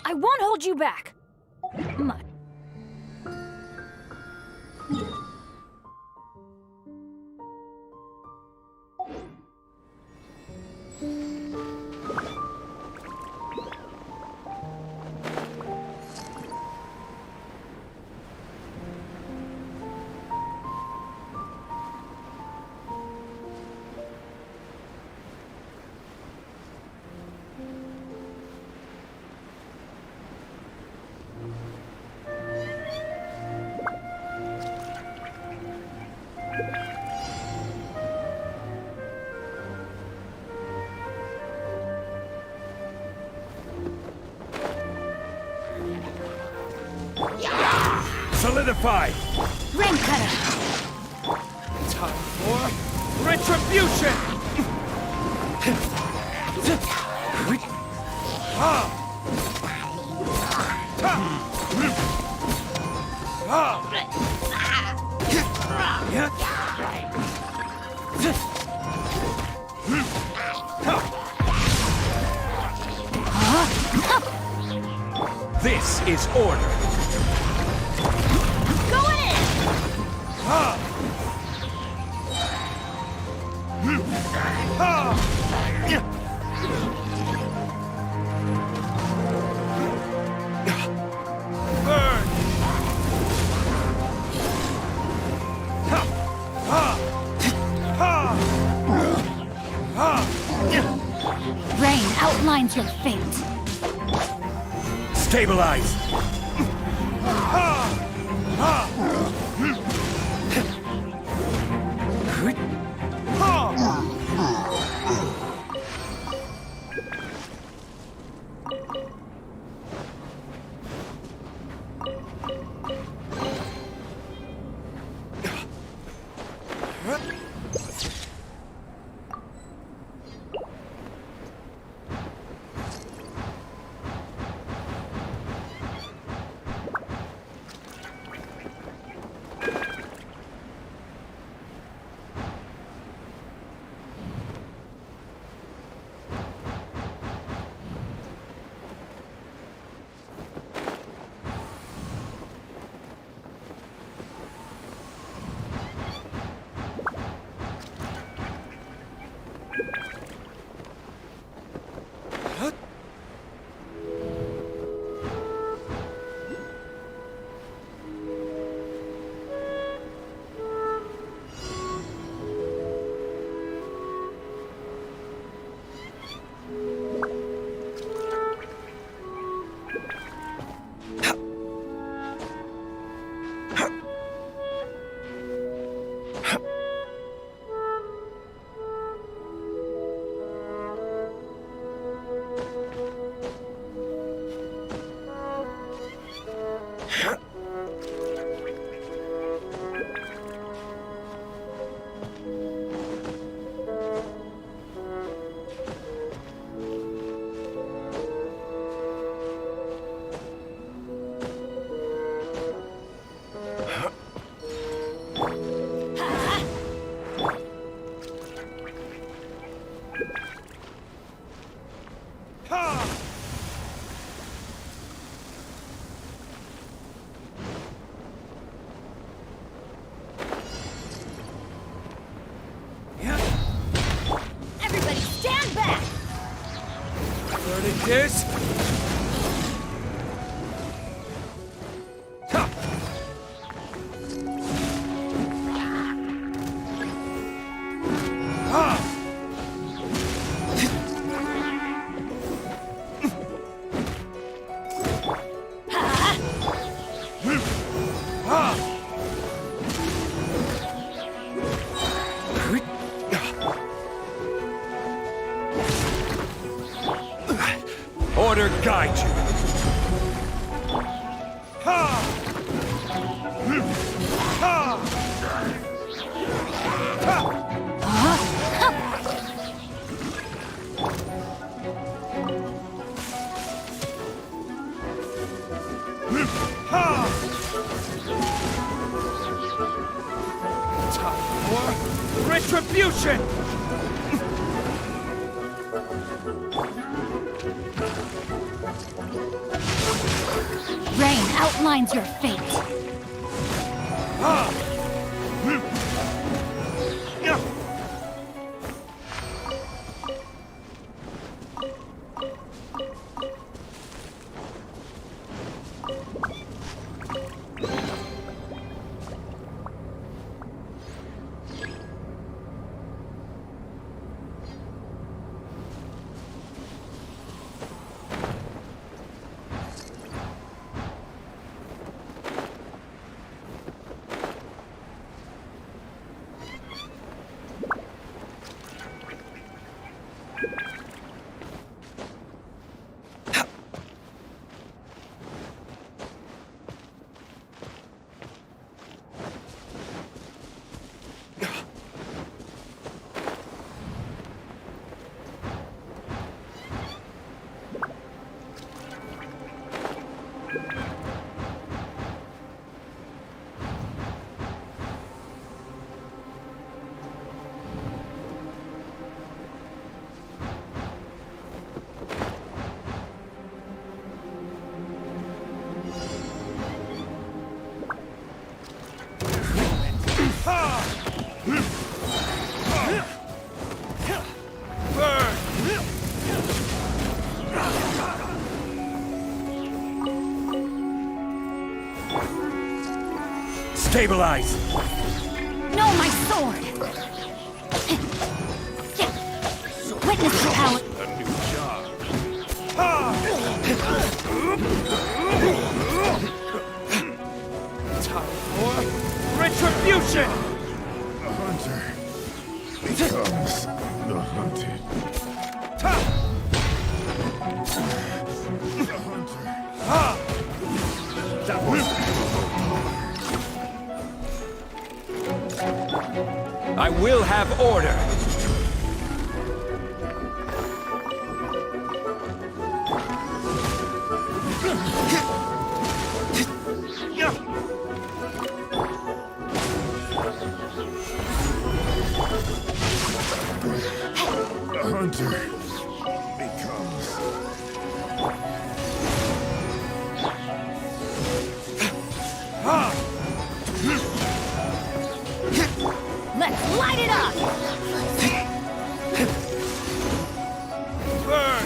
I won't hold you back. Much. Solidified! Rain cutter! Time for retribution! This is order. Going in! Burn! Rain outlines your fate. Stabilize! Verdict is... Ha! Ha! Order guide you. Ha! Ha! Ha! Time for retribution! Rain outlines your fate. Ha! Yeah. Stabilize! No, my sword! Witness the power. A new job. Time for retribution! The hunter becomes the hunted. The hunter. That was... I will have order! The hunter becomes. Let's light it up! Burn!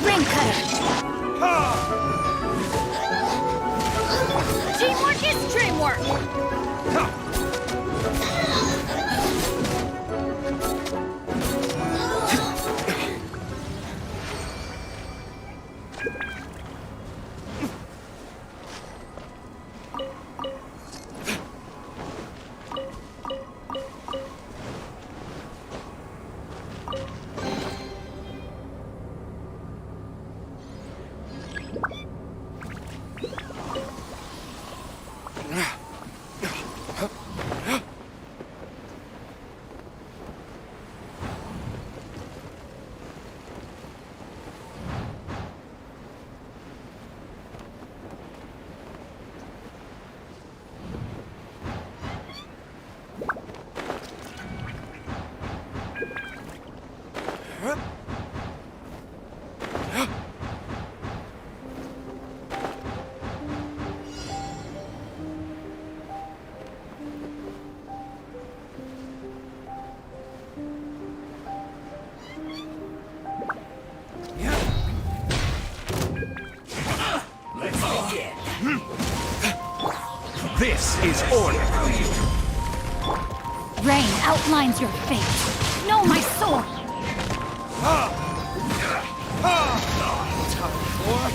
Ring cutter! Teamwork is dreamwork! This is order. Rain outlines your fate. Know my sword. Time for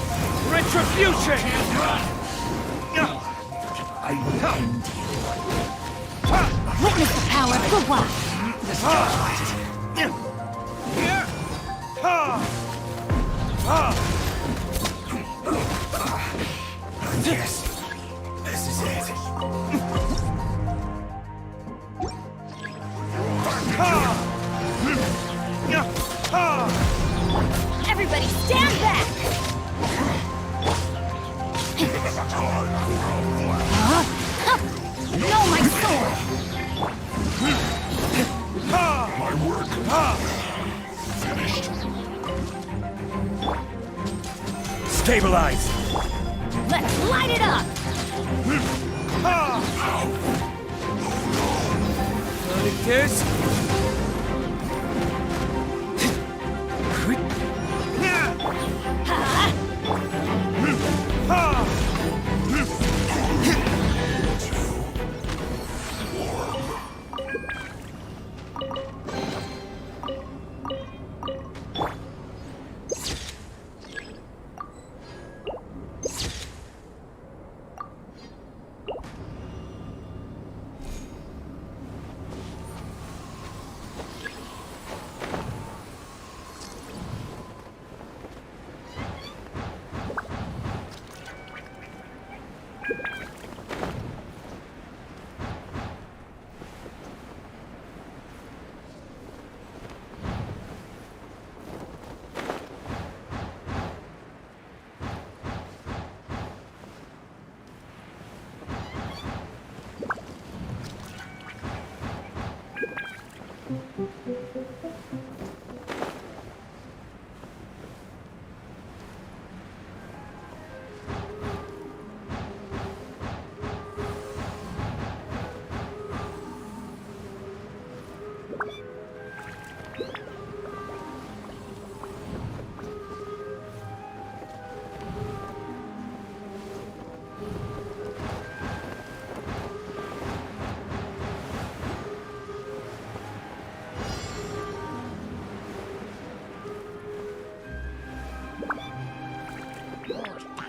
retribution! Witness the power of Gugwa. Yes, this is it. Everybody stand back! Know my sword! My work finished. Stabilize! Let's light it up! Like this?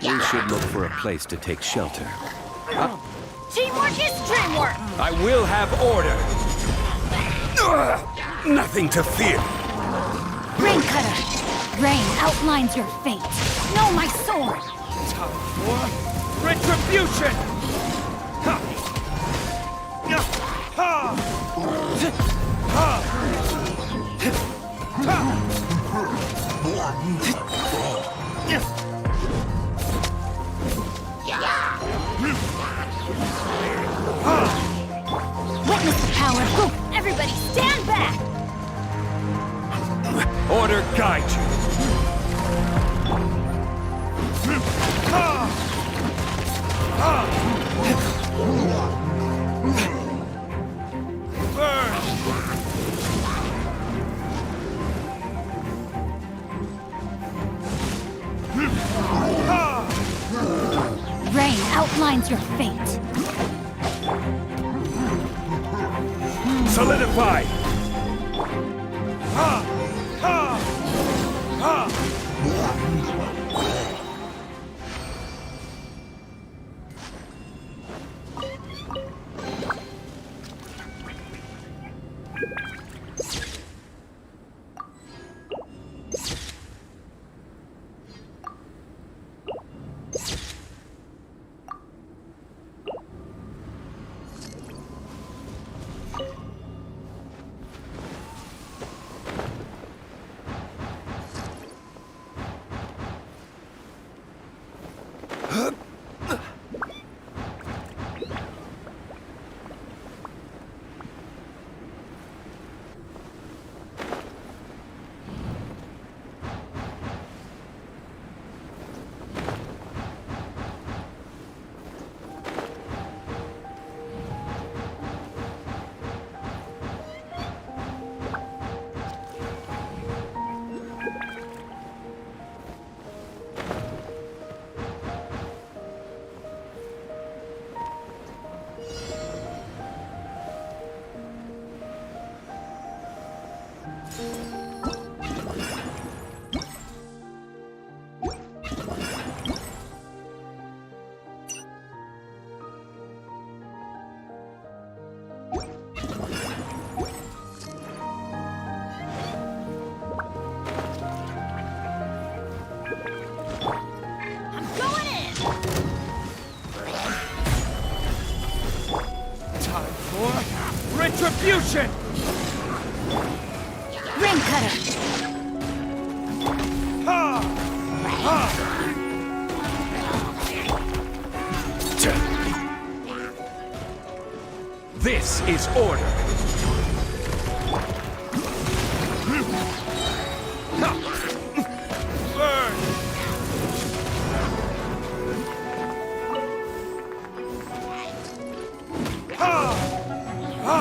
We should look for a place to take shelter. Teamwork is dreamwork! I will have order. Nothing to fear. Rain cutter! Rain outlines your fate. Know my sword! Time for retribution! Witness the power of Gugwa. Everybody stand back! Order guide you. Rain outlines your fate. Solidify! for retribution! Rain cutter! Ha! Ha! This is order! Burn! Ha! Ha!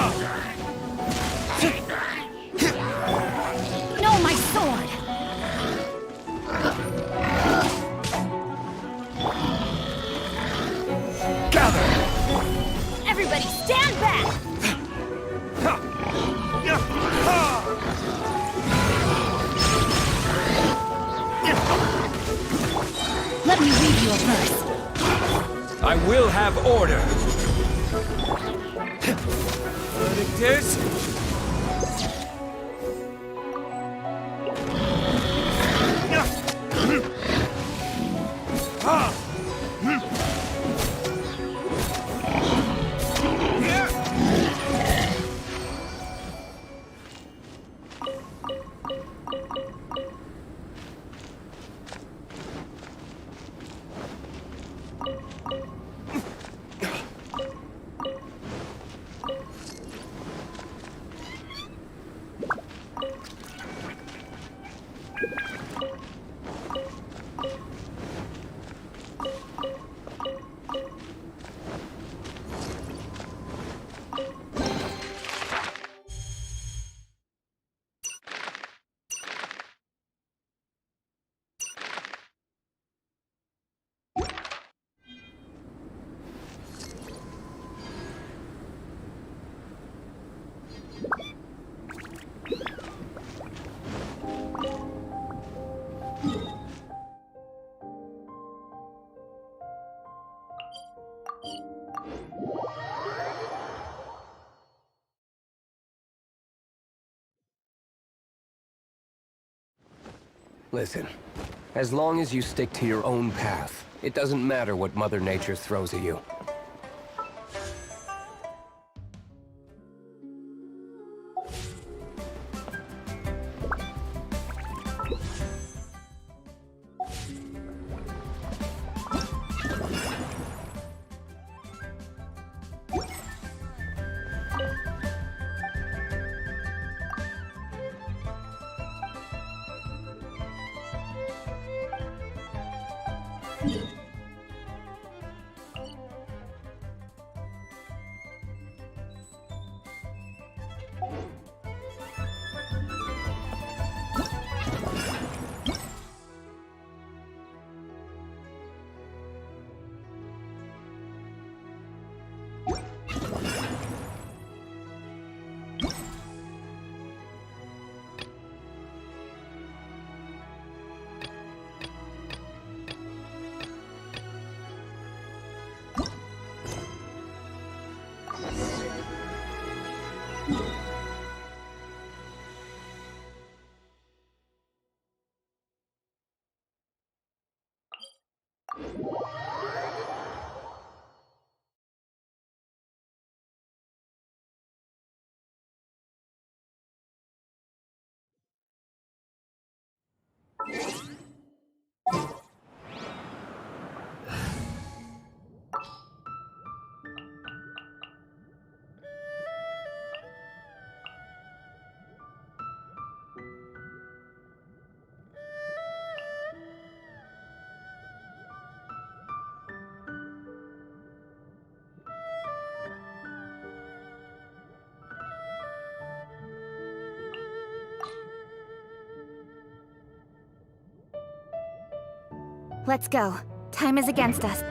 No, my sword! Gather! Everybody stand back! Ha! Ya! Ha! Let me read you a verse. I will have order! Verdict is... Ya! Ha! Listen, as long as you stick to your own path, it doesn't matter what Mother Nature throws at you. Let's go. Time is against us.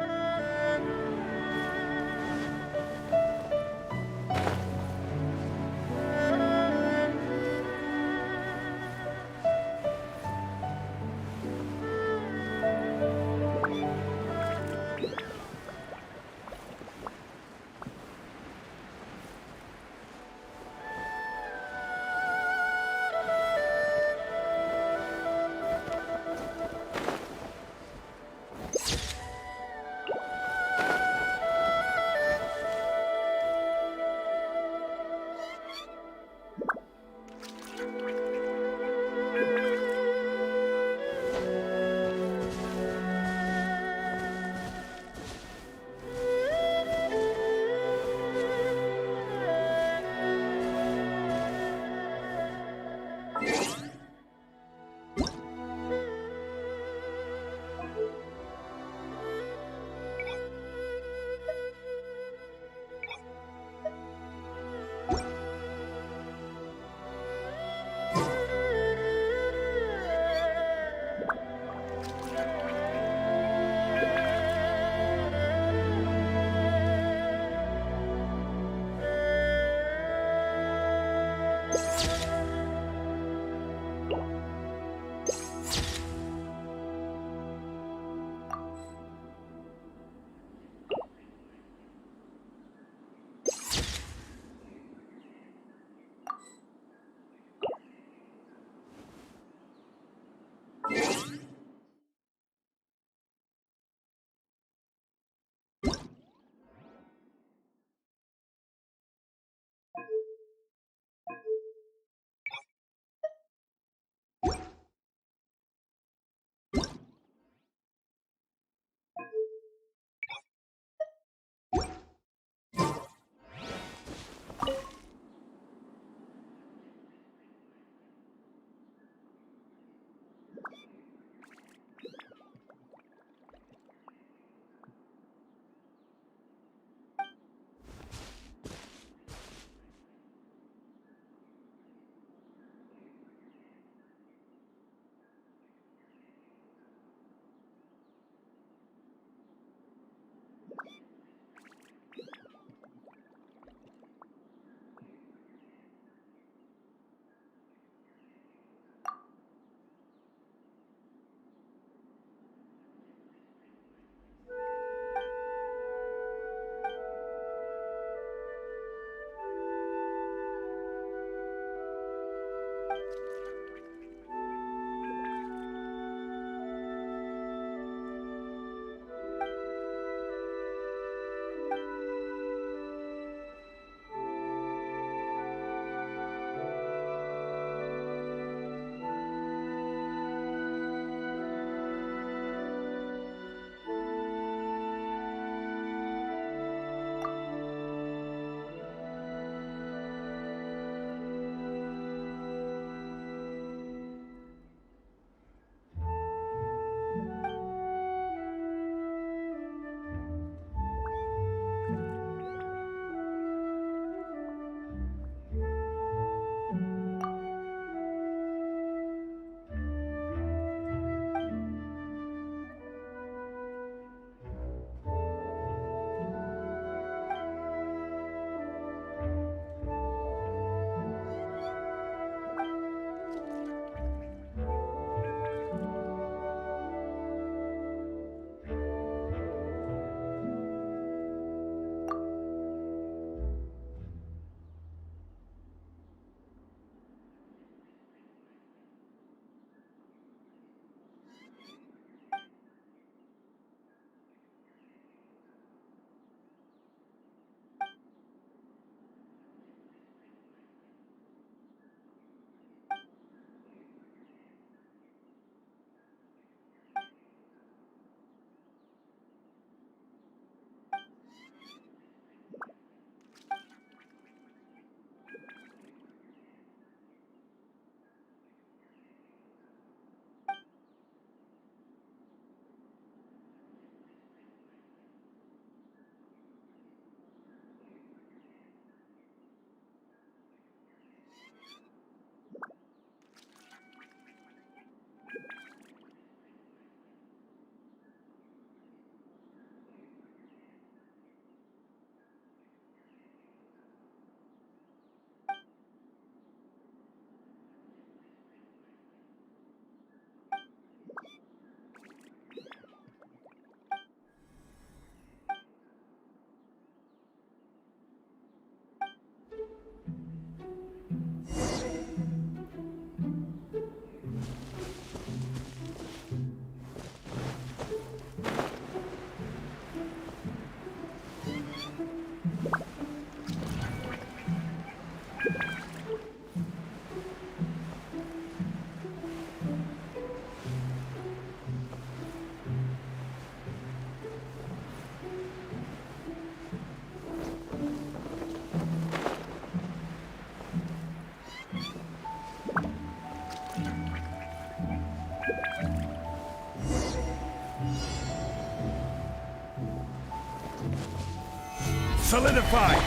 Solidified!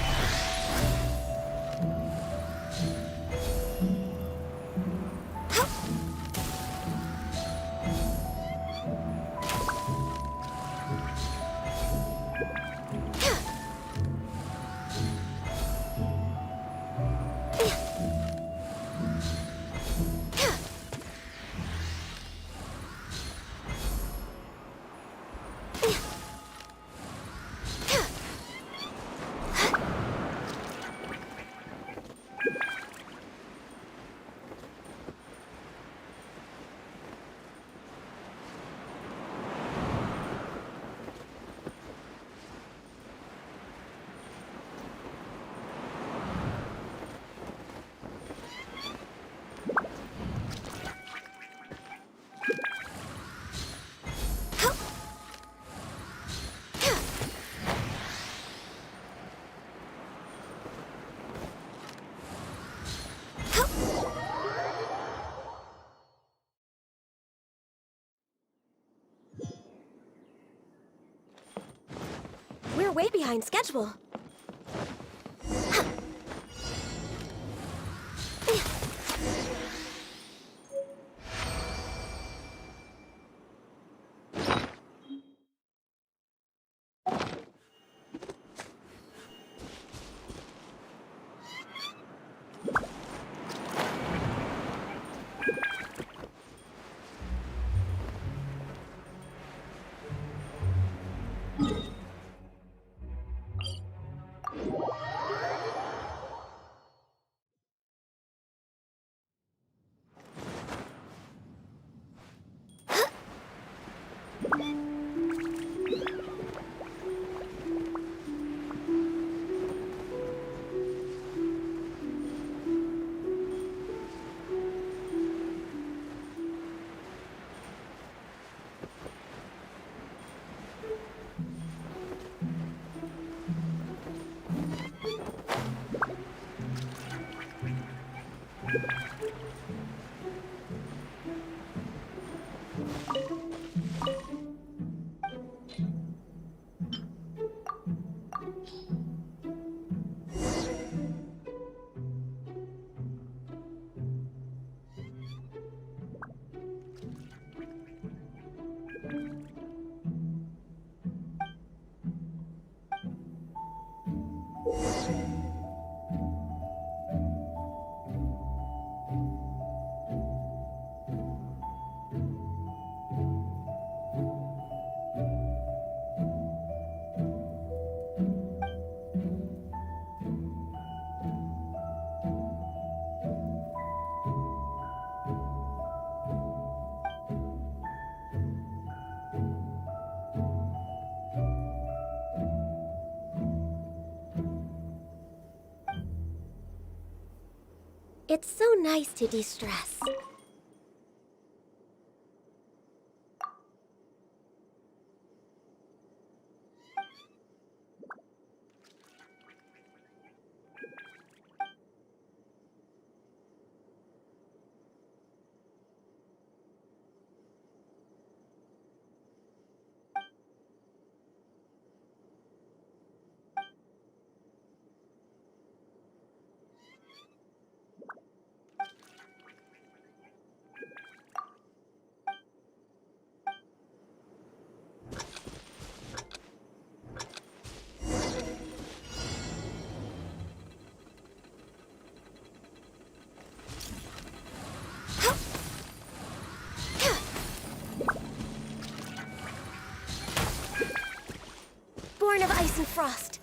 We're way behind schedule. It's so nice to de-stress. Born of ice and frost.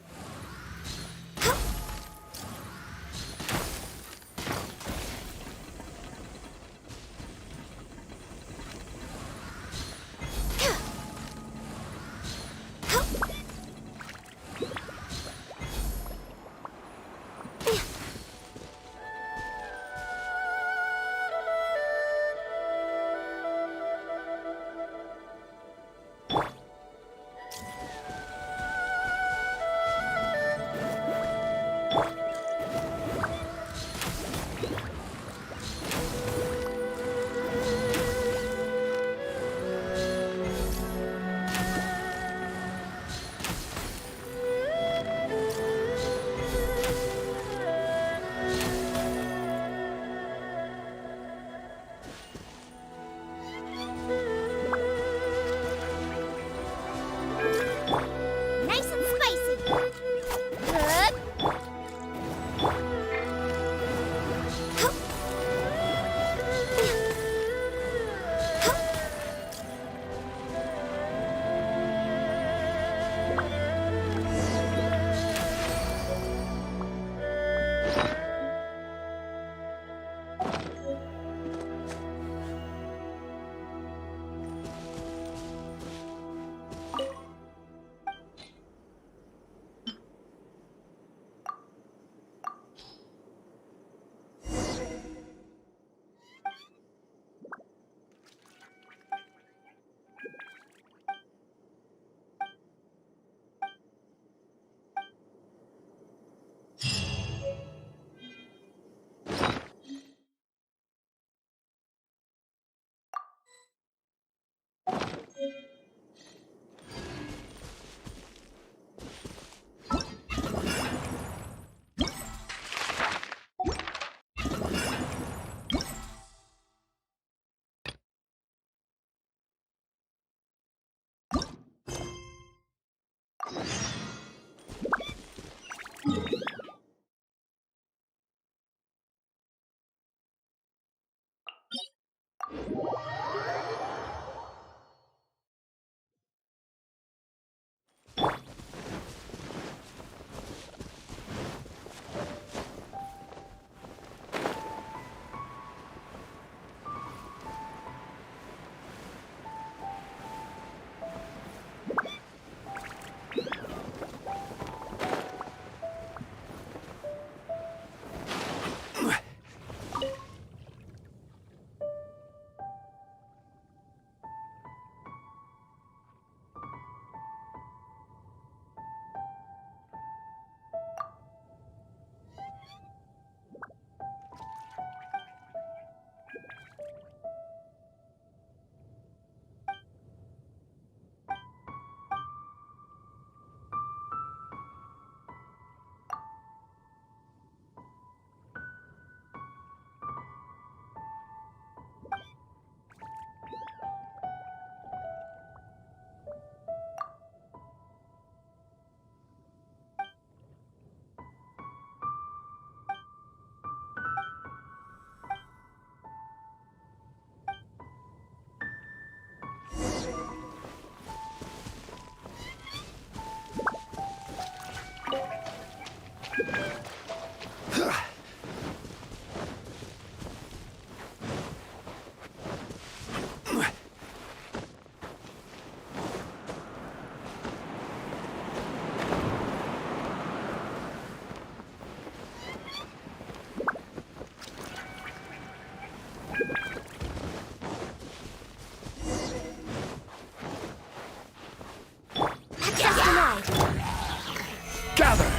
Gather!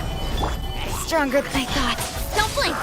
Stronger than I thought. Don't blink!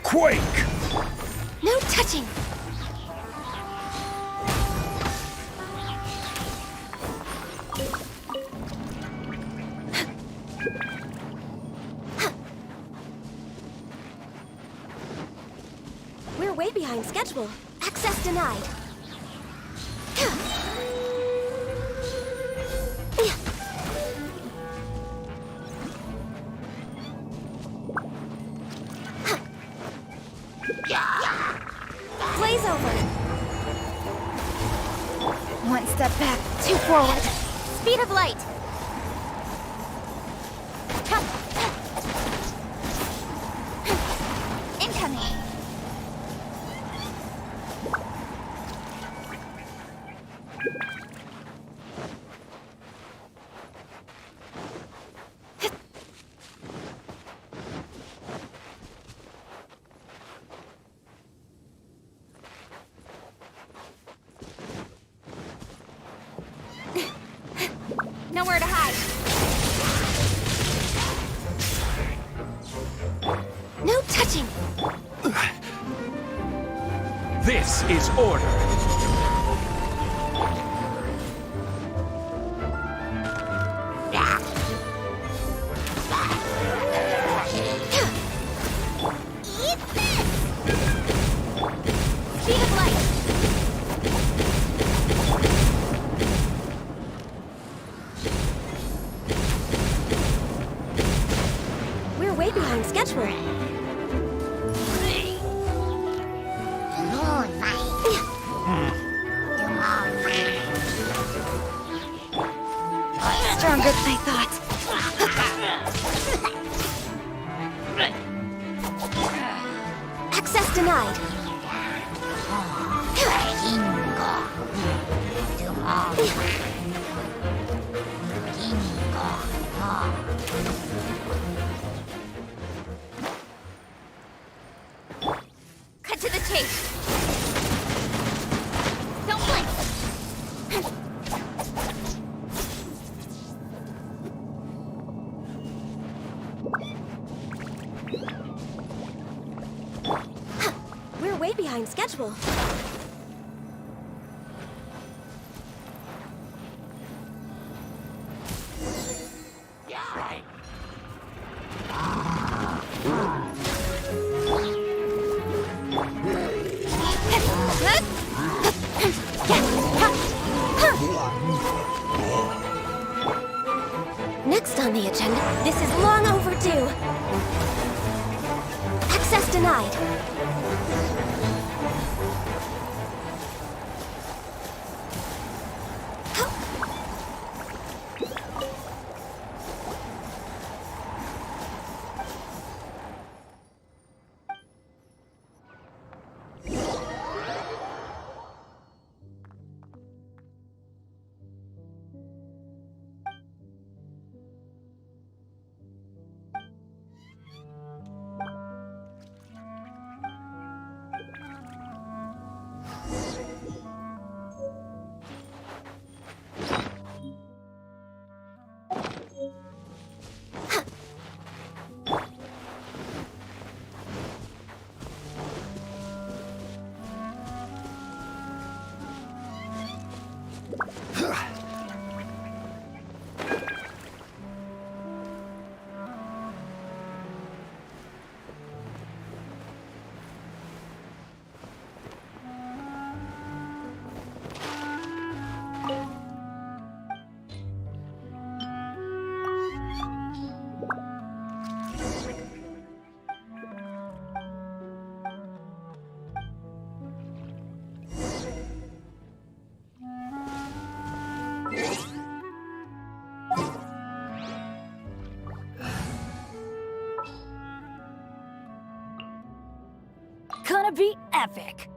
Quake! No touching! We're way behind schedule. Access denied. Blaze over. One step back, two forward. Speed of light. Incoming. Nowhere to hide. No touching. This is order. Eat this! Speed of light. We're way behind schedule. Stronger than I thought. Access denied. Cut to the chase. Don't blink. We're way behind schedule. Next on the agenda, this is long overdue. Access denied. gonna be epic!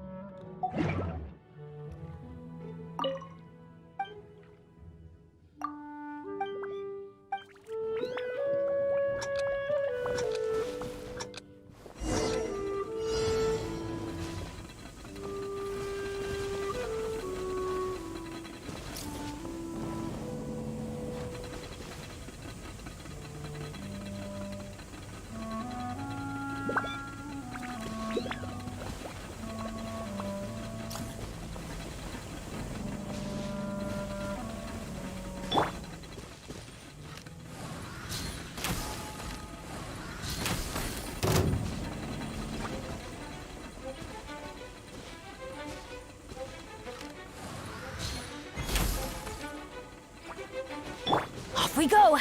Off we go!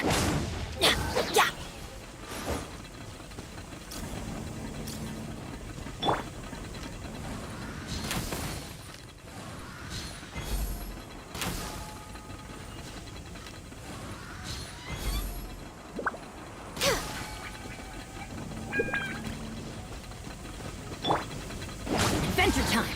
Yeah! Adventure time!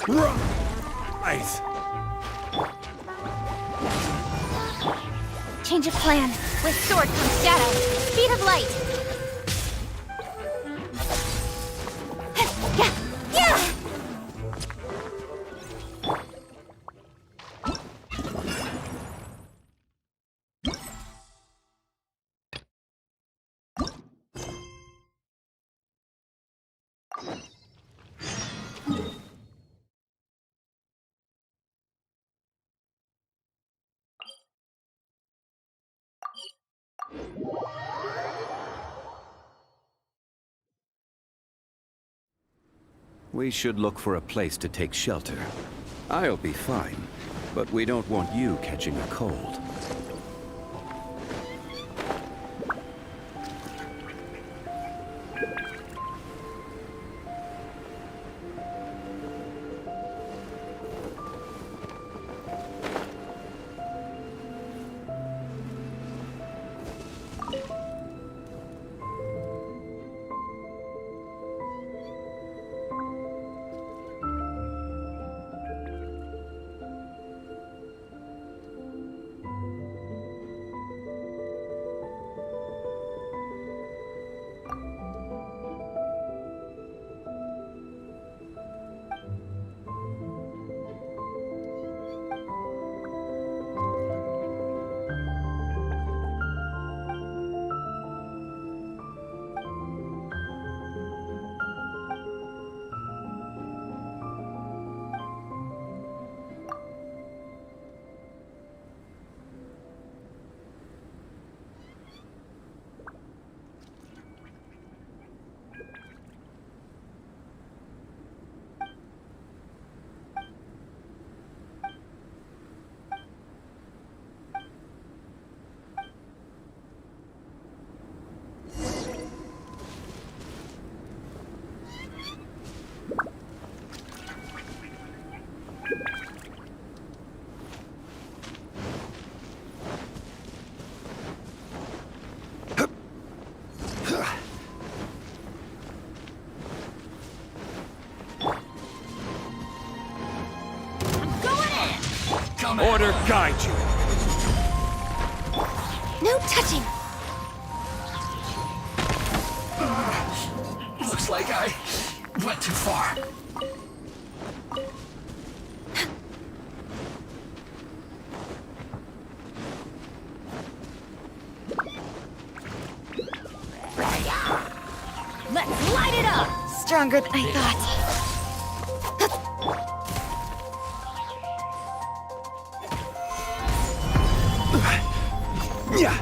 Right. Change of plan. With sword comes shadow. Speed of light. Yeah! We should look for a place to take shelter. I'll be fine, but we don't want you catching a cold. Order guide you. No touching! Looks like I went too far. Let's light it up! Stronger than I thought. Yeah.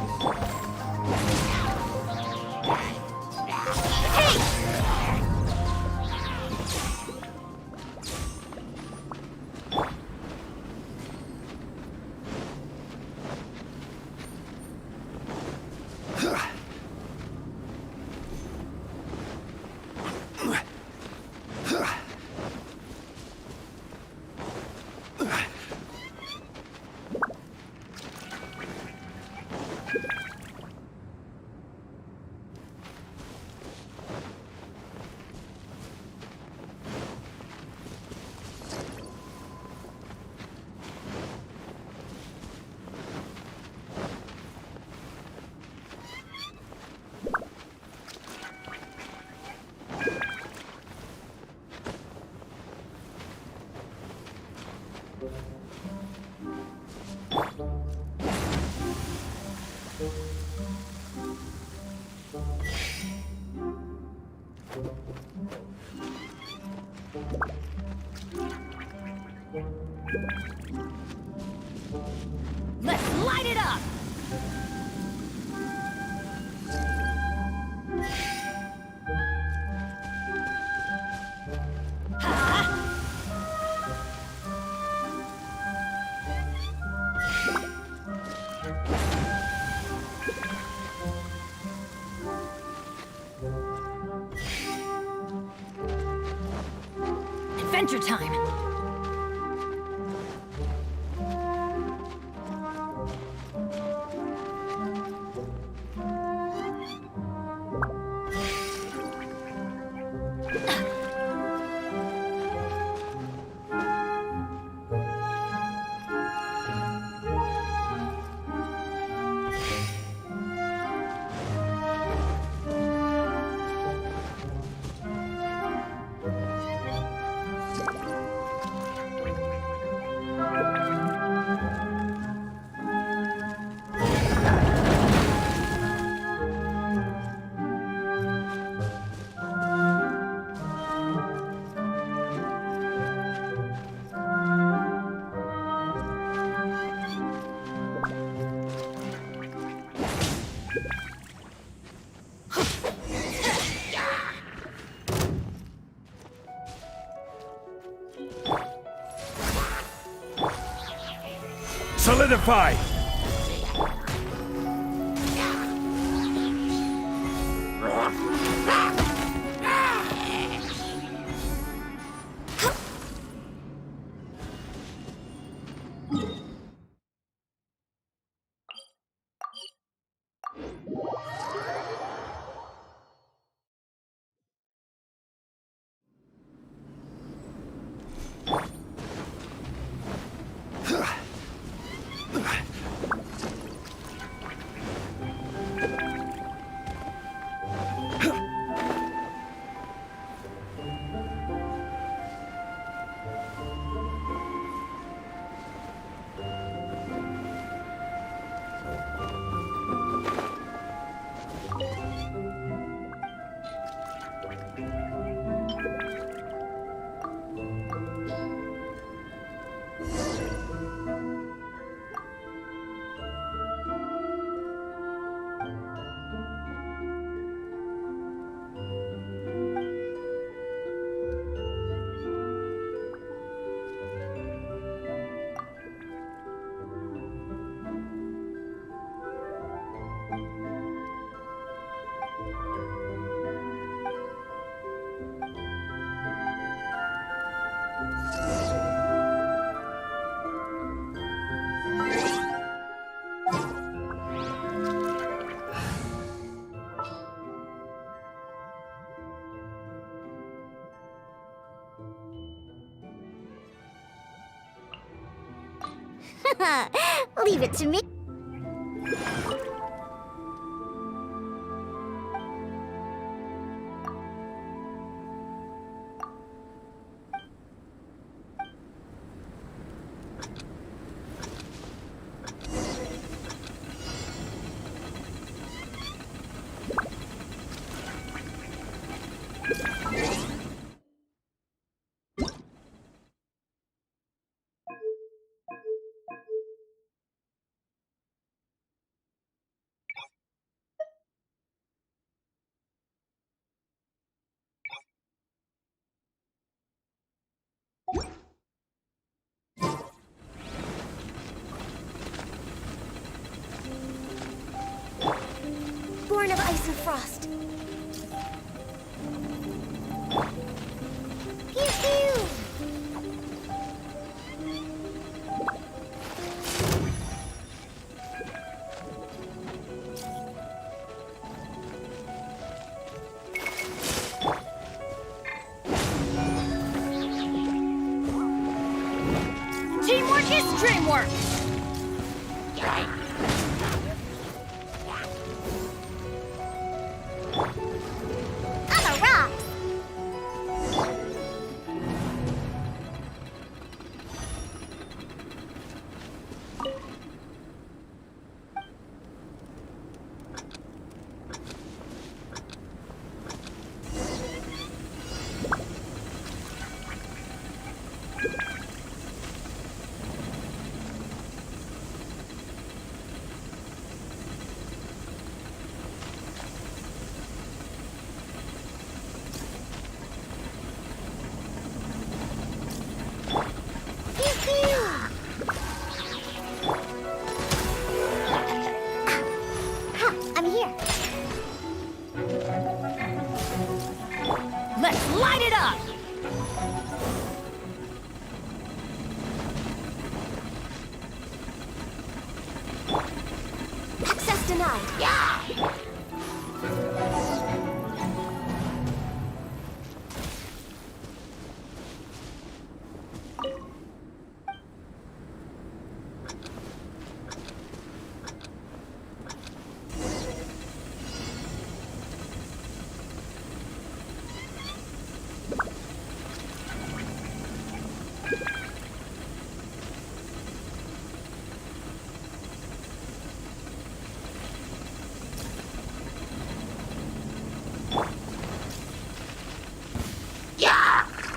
Let's light it up! Adventure time! Solidify! Leave it to me. Born of ice and frost. Pew pew. Teamwork is dreamwork! I'm a rock. Pew pew. I'm here. Let's light it up! Access denied. Yeah.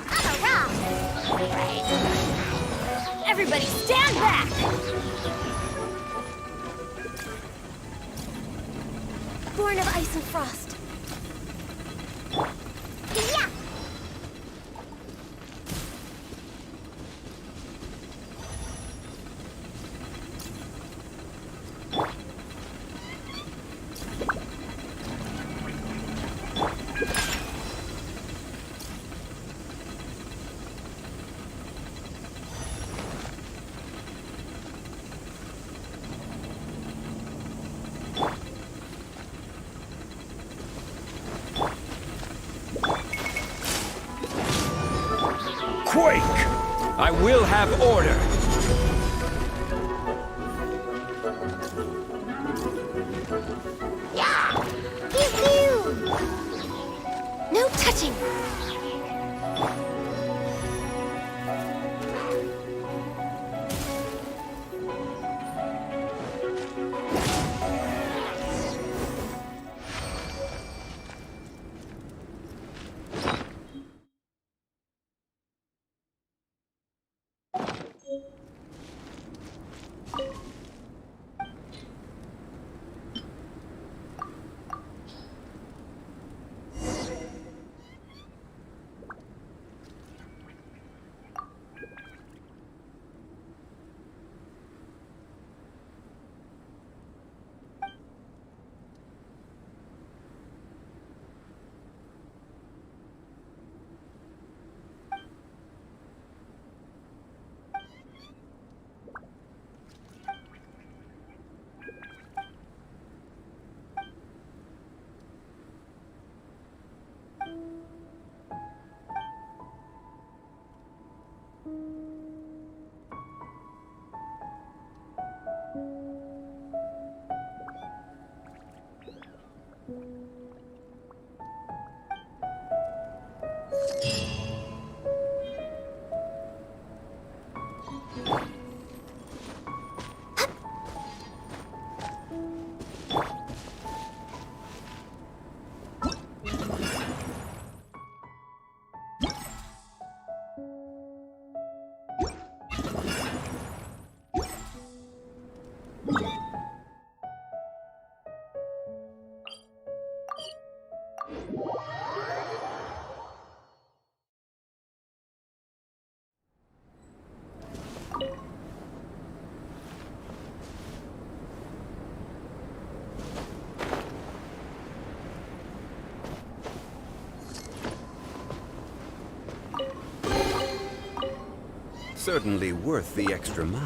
I'm a rock. Everybody stand back! Born of ice and frost. Yeah. Quake! I will have order! Pew pew. No touching. certainly worth the extra mile.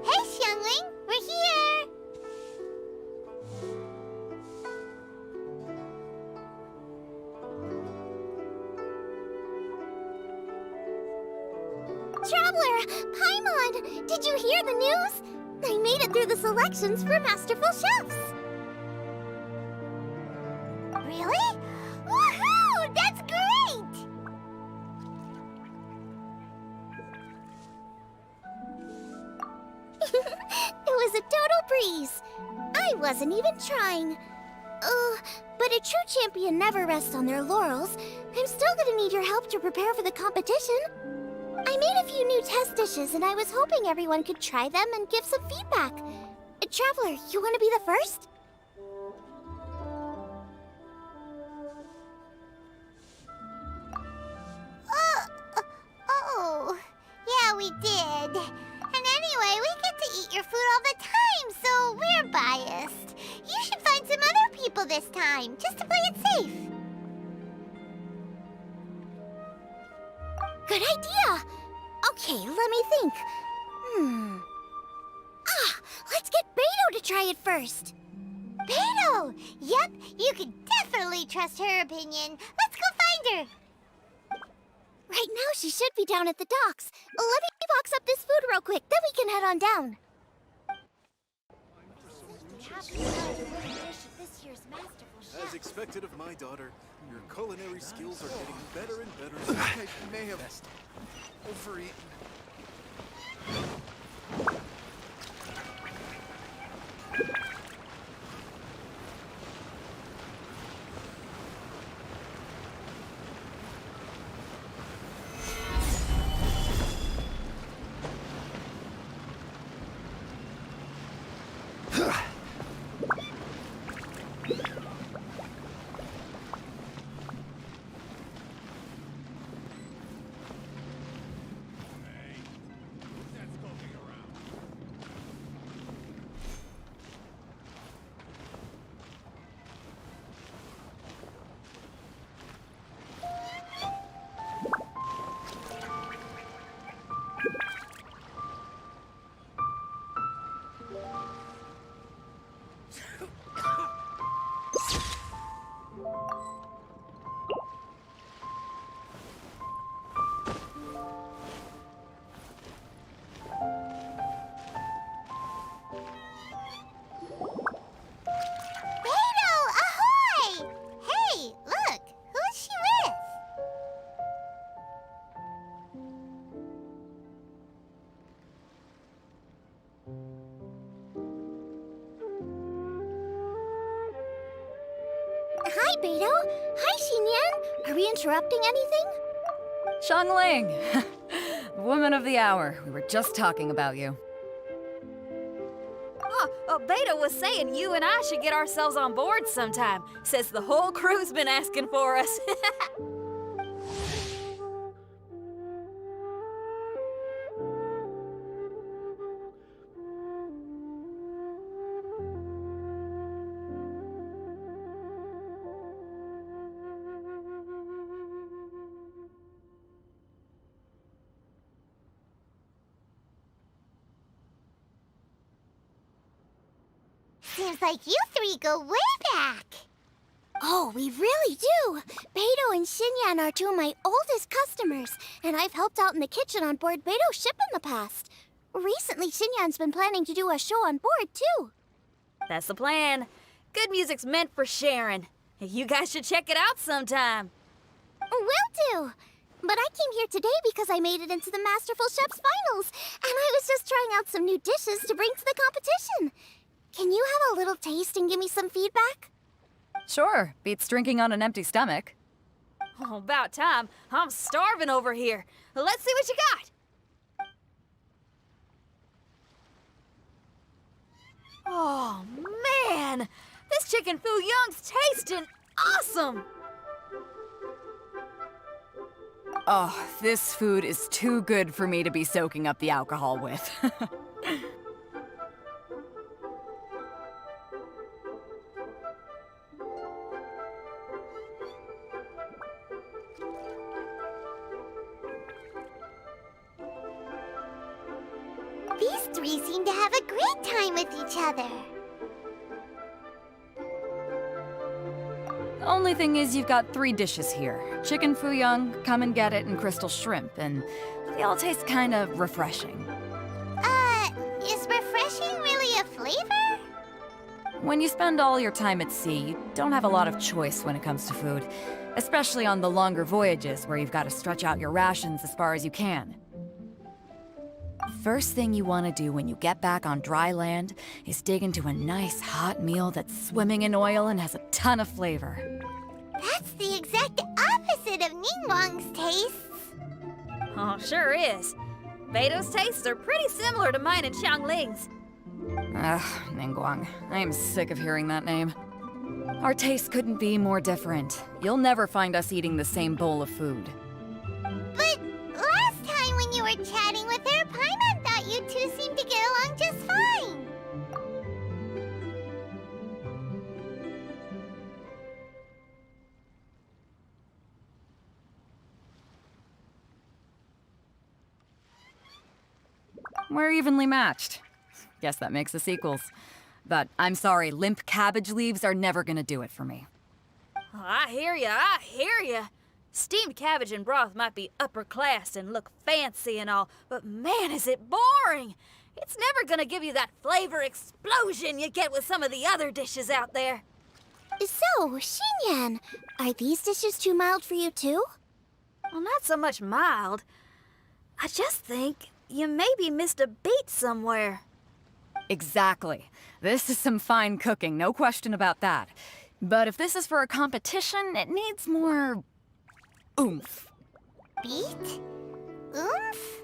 Hey, Xiangling, we're here. Traveler, Paimon, did you hear the news? I made it through the selections for Masterful Chefs. Really? Woohoo! That's great! It was a total breeze. I wasn't even trying. But a true champion never rests on their laurels. I'm still gonna need your help to prepare for the competition. I made a few new test dishes, and I was hoping everyone could try them and give some feedback. Traveler, you want to be the first? Oh, yeah, we did. And anyway, we get to eat your food all the time, so we're biased. You should find some other people this time, just to play it safe. Good idea. Okay, let me think. Let's get Beto to try it first. Beto! Yep, you can definitely trust her opinion. Let's go find her. Right now, she should be down at the docks. Let me box up this food real quick, then we can head on down. As expected of my daughter, your culinary skills are getting better and better. I may have overeaten. Hi, Beto. Hi, Xinyan. Are we interrupting anything? Xiangling! Woman of the hour. We were just talking about you. Beta was saying you and I should get ourselves on board sometime. Says the whole crew's been asking for us. Seems like you three go way back. Oh, we really do. Beto and Xinyan are two of my oldest customers, and I've helped out in the kitchen on board Beto's ship in the past. Recently, Xinyan's been planning to do a show on board, too. That's the plan. Good music's meant for sharing. You guys should check it out sometime. Will do. But I came here today because I made it into the Masterful Chef's finals, and I was just trying out some new dishes to bring to the competition. Can you have a little taste and give me some feedback? Sure, beats drinking on an empty stomach. Oh, about time. I'm starving over here. Let's see what you got. Oh, man! This chicken fu young's tasting awesome! Oh, this food is too good for me to be soaking up the alcohol with. These three seem to have a great time with each other. The only thing is you've got 3 dishes here. Chicken fuyang, come and get it, and crystal shrimp, and they all taste kind of refreshing. Is refreshing really a flavor? When you spend all your time at sea, you don't have a lot of choice when it comes to food, especially on the longer voyages where you've got to stretch out your rations as far as you can. First thing you want to do when you get back on dry land is dig into a nice hot meal that's swimming in oil and has a ton of flavor. That's the exact opposite of Ningguang's tastes. Oh, sure is. Beto's tastes are pretty similar to mine and Xiangling's. Ugh, Ningguang. I am sick of hearing that name. Our tastes couldn't be more different. You'll never find us eating the same bowl of food. But last time when you were chatting with her, Paimon thought you two seemed to get along just fine. We're evenly matched. Guess that makes us equals. But I'm sorry, limp cabbage leaves are never gonna do it for me. Oh, I hear ya. Steamed cabbage and broth might be upper class and look fancy and all, but man, is it boring! It's never gonna give you that flavor explosion you get with some of the other dishes out there. So, Xinyan, are these dishes too mild for you too? Well, not so much mild. I just think you maybe missed a beat somewhere. Exactly. This is some fine cooking, no question about that. But if this is for a competition, it needs more oomph. Beat? Oomph?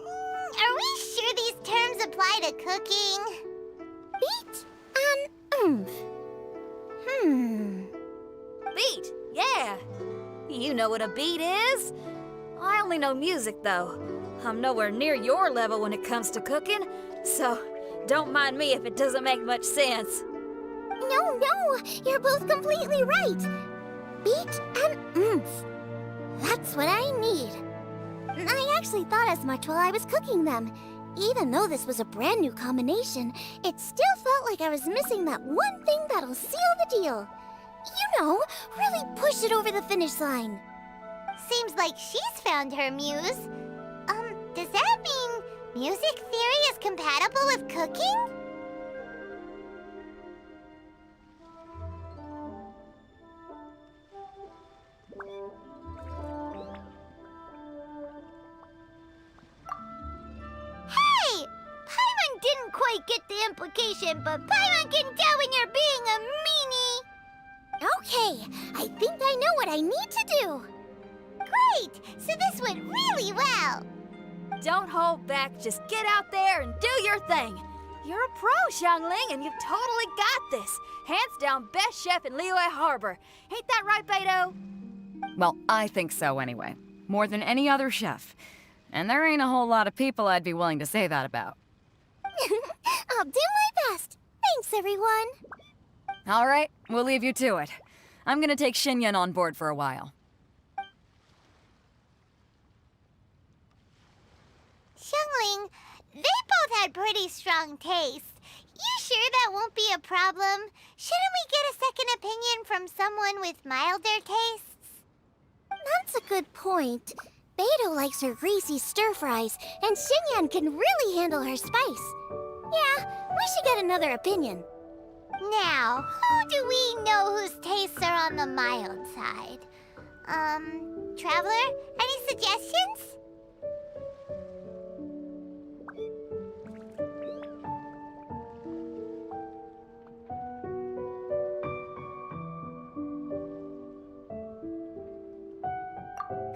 Are we sure these terms apply to cooking? Beat and oomph. Beat, yeah. You know what a beat is? I only know music, though. I'm nowhere near your level when it comes to cooking, so don't mind me if it doesn't make much sense. No, you're both completely right. Beat and oomph. That's what I need. I actually thought as much while I was cooking them. Even though this was a brand new combination, it still felt like I was missing that one thing that'll seal the deal. You know, really push it over the finish line. Seems like she's found her muse. Does that mean music theory is compatible with cooking? Hey! Paimon didn't quite get the implication, but Paimon can tell when you're being a meanie. Okay, I think I know what I need to do. Great! So this went really well. Don't hold back, just get out there and do your thing. You're a pro, Xiangling, and you've totally got this. Hands down best chef in Liyue Harbor. Ain't that right, Beto? Well, I think so anyway. More than any other chef. And there ain't a whole lot of people I'd be willing to say that about. I'll do my best. Thanks, everyone. All right, we'll leave you to it. I'm gonna take Xinyan on board for a while. Xiangling, they both had pretty strong taste. You sure that won't be a problem? Shouldn't we get a second opinion from someone with milder tastes? That's a good point. Beto likes her greasy stir-fries, and Xinyan can really handle her spice. Yeah, we should get another opinion. Now, who do we know whose tastes are on the mild side? Traveler, any suggestions?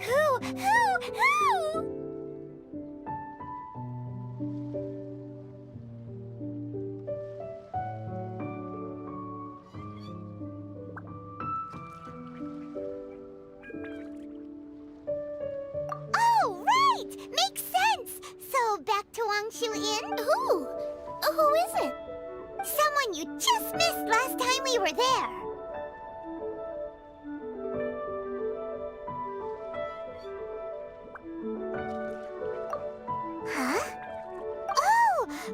Who? Oh, right! Makes sense! So, back to Wangshu Inn? Who is it? Someone you just missed last time we were there.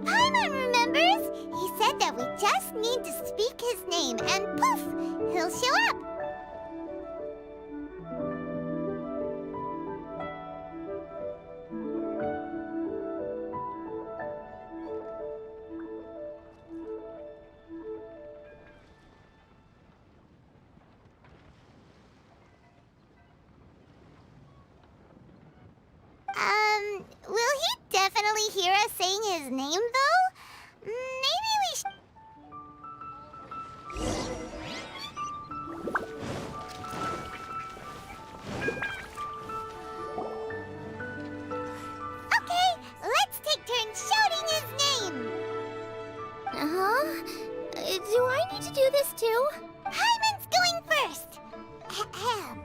Paimon remembers! He said that we just need to speak his name and poof! He'll show up! Will he definitely hear us saying his name, though? Maybe we should... Okay, let's take turns shouting his name! Do I need to do this too? Hyman's going first! Ahem.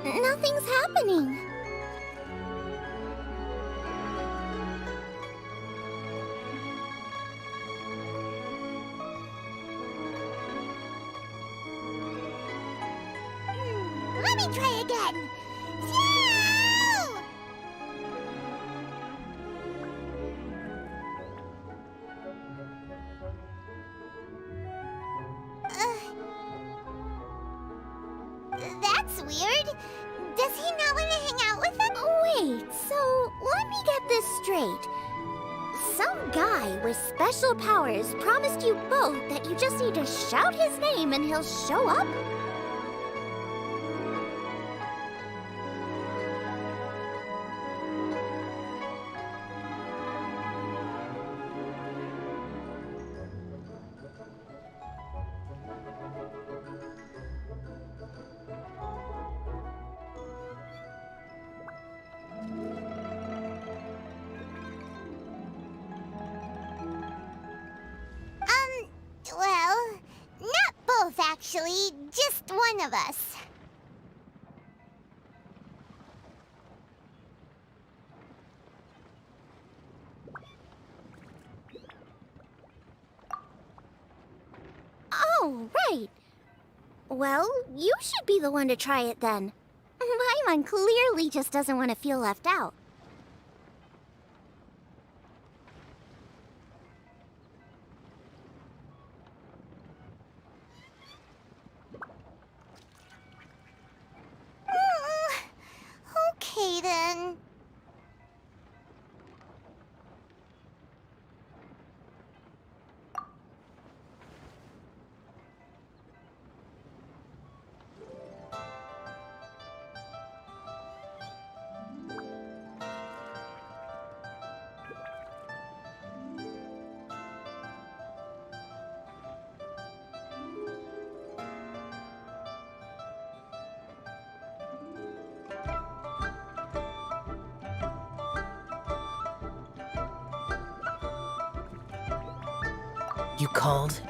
Nothing's happening. Let me try again. Yow! That's weird. Does he not want to hang out with us? Wait, so let me get this straight. Some guy with special powers promised you both that you just need to shout his name and he'll show up? Well, not both actually, just one of us. Oh, right. Well, you should be the one to try it then. Paimon clearly just doesn't want to feel left out. Okay then. You called?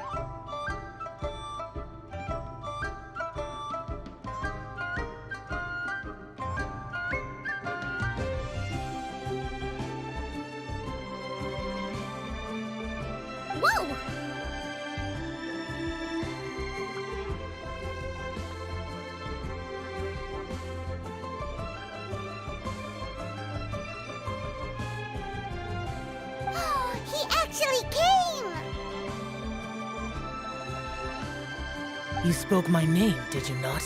You spoke my name, did you not?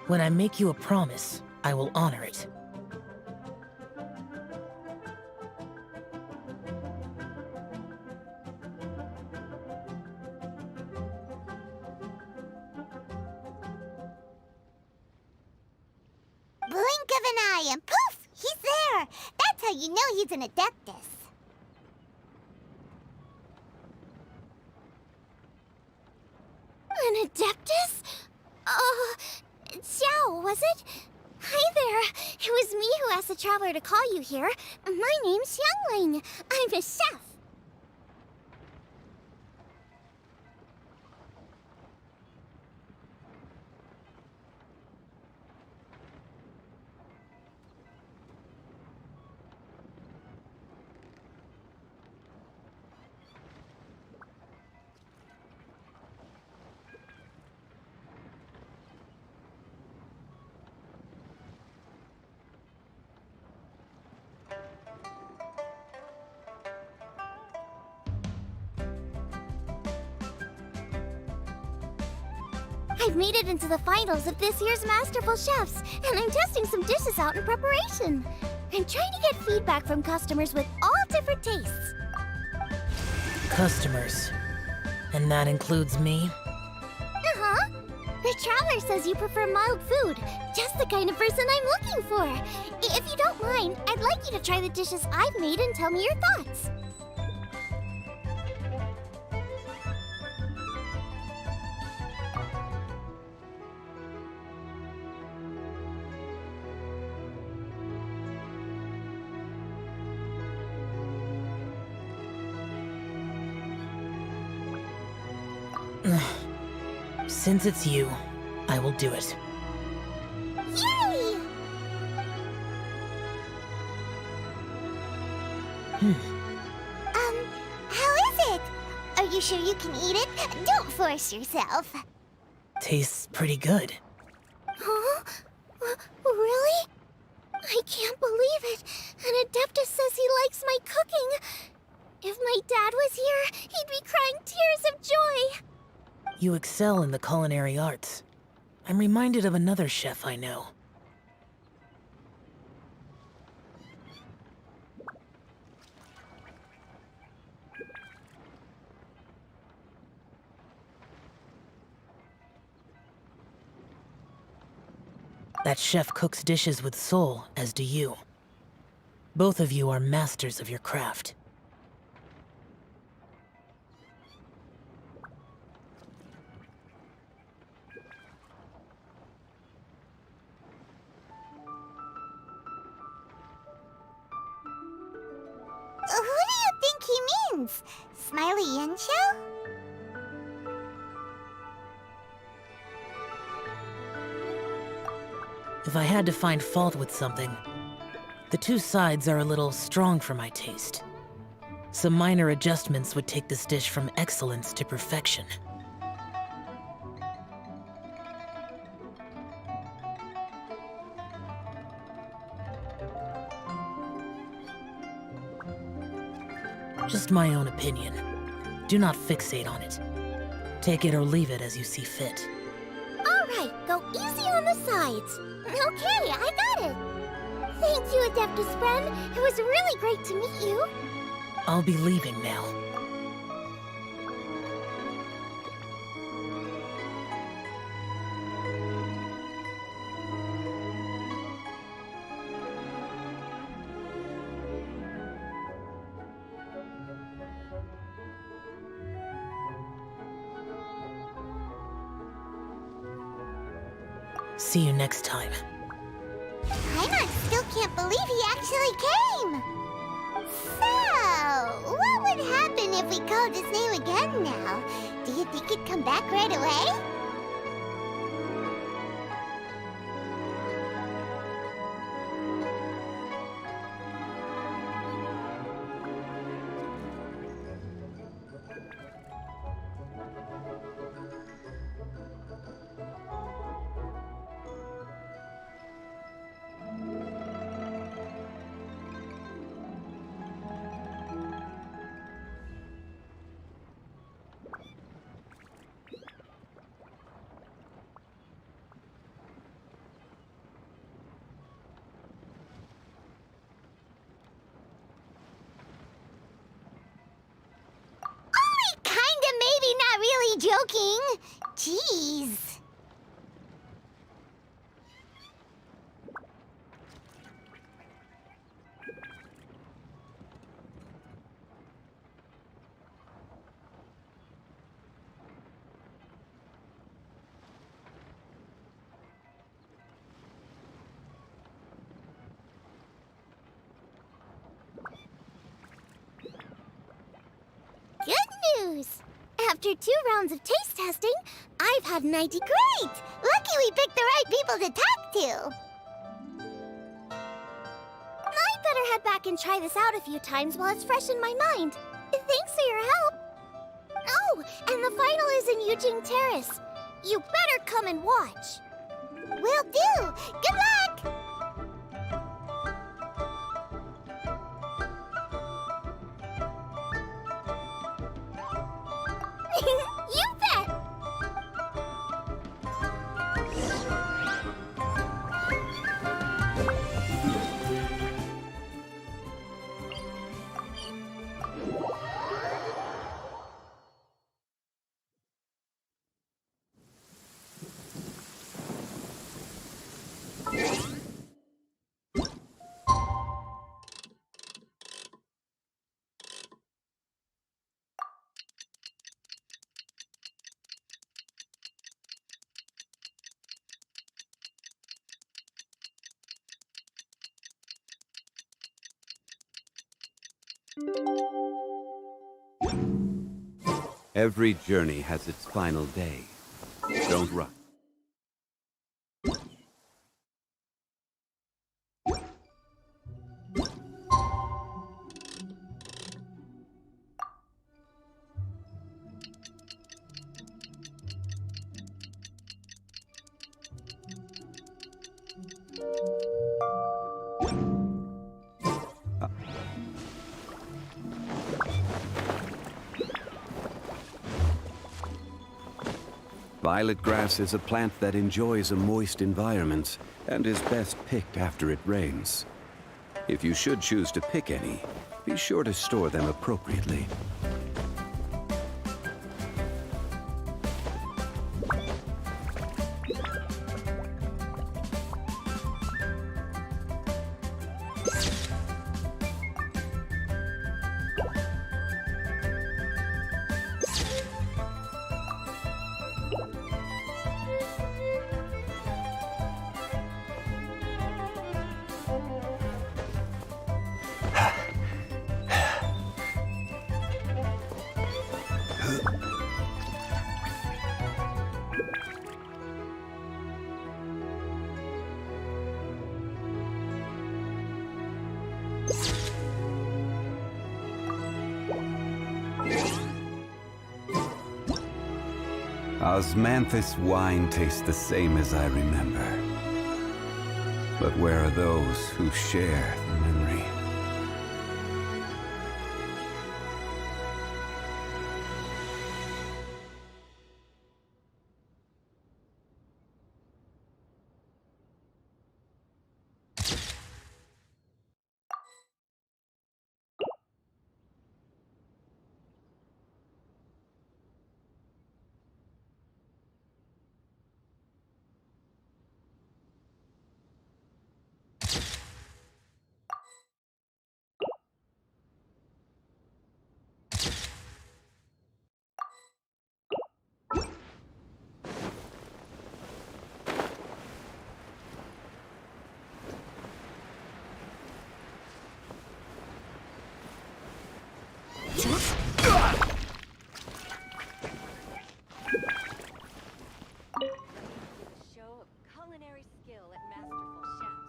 When I make you a promise, I will honor it. Blink of an eye and poof! He's there! That's how you know he's an Adeptus. An Adeptus? Xiao, was it? Hi there. It was me who asked the Traveler to call you here. My name's Xiangling. I'm a chef. I've made it into the finals of this year's Masterful Chefs, and I'm testing some dishes out in preparation. I'm trying to get feedback from customers with all different tastes. Customers. And that includes me? Uh-huh. The Traveler says you prefer mild food, just the kind of person I'm looking for. If you don't mind, I'd like you to try the dishes I've made and tell me your thoughts. Since it's you, I will do it. Yay! How is it? Are you sure you can eat it? Don't force yourself. Tastes pretty good. Huh? Really? I can't believe it. An Adeptus says he likes my cooking. If my dad was here, he'd be crying tears of joy. You excel in the culinary arts. I'm reminded of another chef I know. That chef cooks dishes with soul, as do you. Both of you are masters of your craft. Who do you think he means? Smiley Yancho? If I had to find fault with something, the two sides are a little strong for my taste. Some minor adjustments would take this dish from excellence to perfection. Just my own opinion. Do not fixate on it. Take it or leave it as you see fit. All right, go easy on the sides. Okay, I got it. Thank you, Adeptus friend. It was really great to meet you. I'll be leaving now. See you next time. I still can't believe he actually came. So, what would happen if we called his name again now? Do you think he'd come back right away? joking. Jeez. Good news! After 2 rounds of taste testing, I've had 90 great! Lucky we picked the right people to talk to! I better head back and try this out a few times while it's fresh in my mind. Thanks for your help! Oh, and the final is in Eugene Terrace. You better come and watch. Will do! Good luck! You bet! Every journey has its final day. Don't rush. Violet grass is a plant that enjoys a moist environment and is best picked after it rains. If you should choose to pick any, be sure to store them appropriately. Osmanthus wine tastes the same as I remember. But where are those who share the memory? Show of culinary skill at masterful chefs.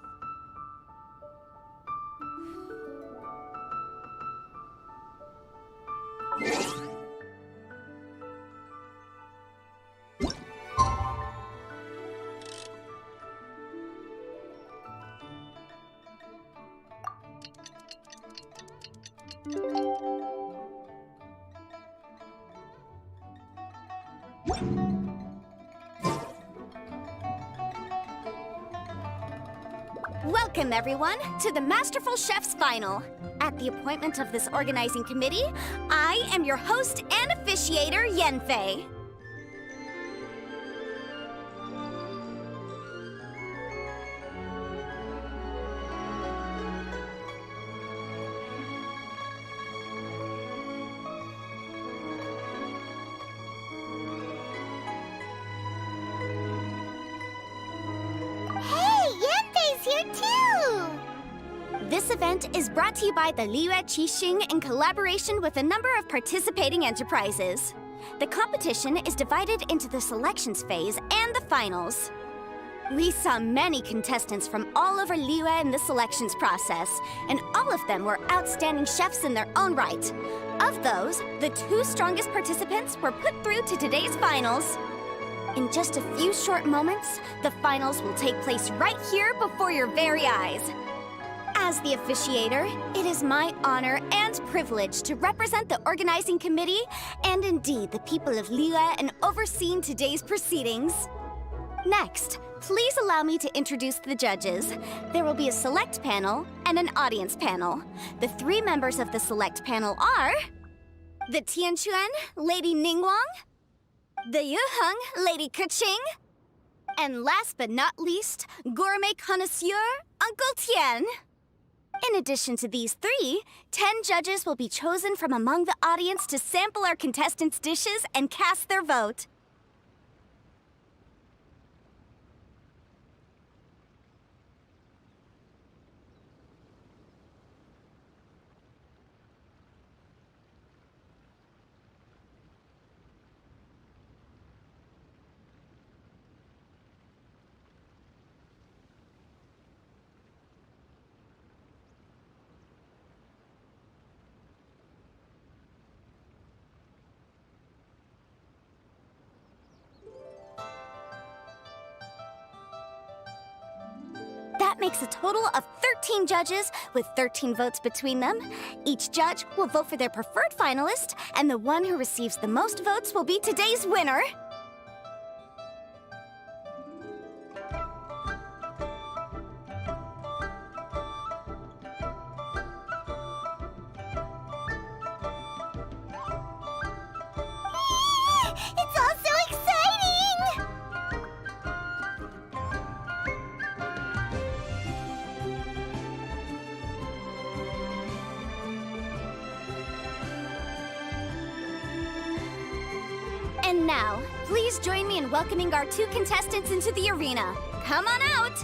Welcome, everyone, to the Masterful Chef's Final. At the appointment of this organizing committee, I am your host and officiator, Yenfei. This event is brought to you by the Liyue Qixing in collaboration with a number of participating enterprises. The competition is divided into the selections phase and the finals. We saw many contestants from all over Liyue in the selections process, and all of them were outstanding chefs in their own right. Of those, the 2 strongest participants were put through to today's finals. In just a few short moments, the finals will take place right here before your very eyes. As the officiator, it is my honor and privilege to represent the organizing committee and indeed the people of Liyue in overseeing today's proceedings. Next, please allow me to introduce the judges. There will be a select panel and an audience panel. The 3 members of the select panel are the Tianquan, Lady Ningguang, the Yuheng, Lady Keqing, and last but not least, gourmet connoisseur, Uncle Tian. In addition to these 3, 10 judges will be chosen from among the audience to sample our contestants' dishes and cast their vote. That makes a total of 13 judges with 13 votes between them. Each judge will vote for their preferred finalist, and the one who receives the most votes will be today's winner. It's all so exciting! And now, please join me in welcoming our 2 contestants into the arena. Come on out!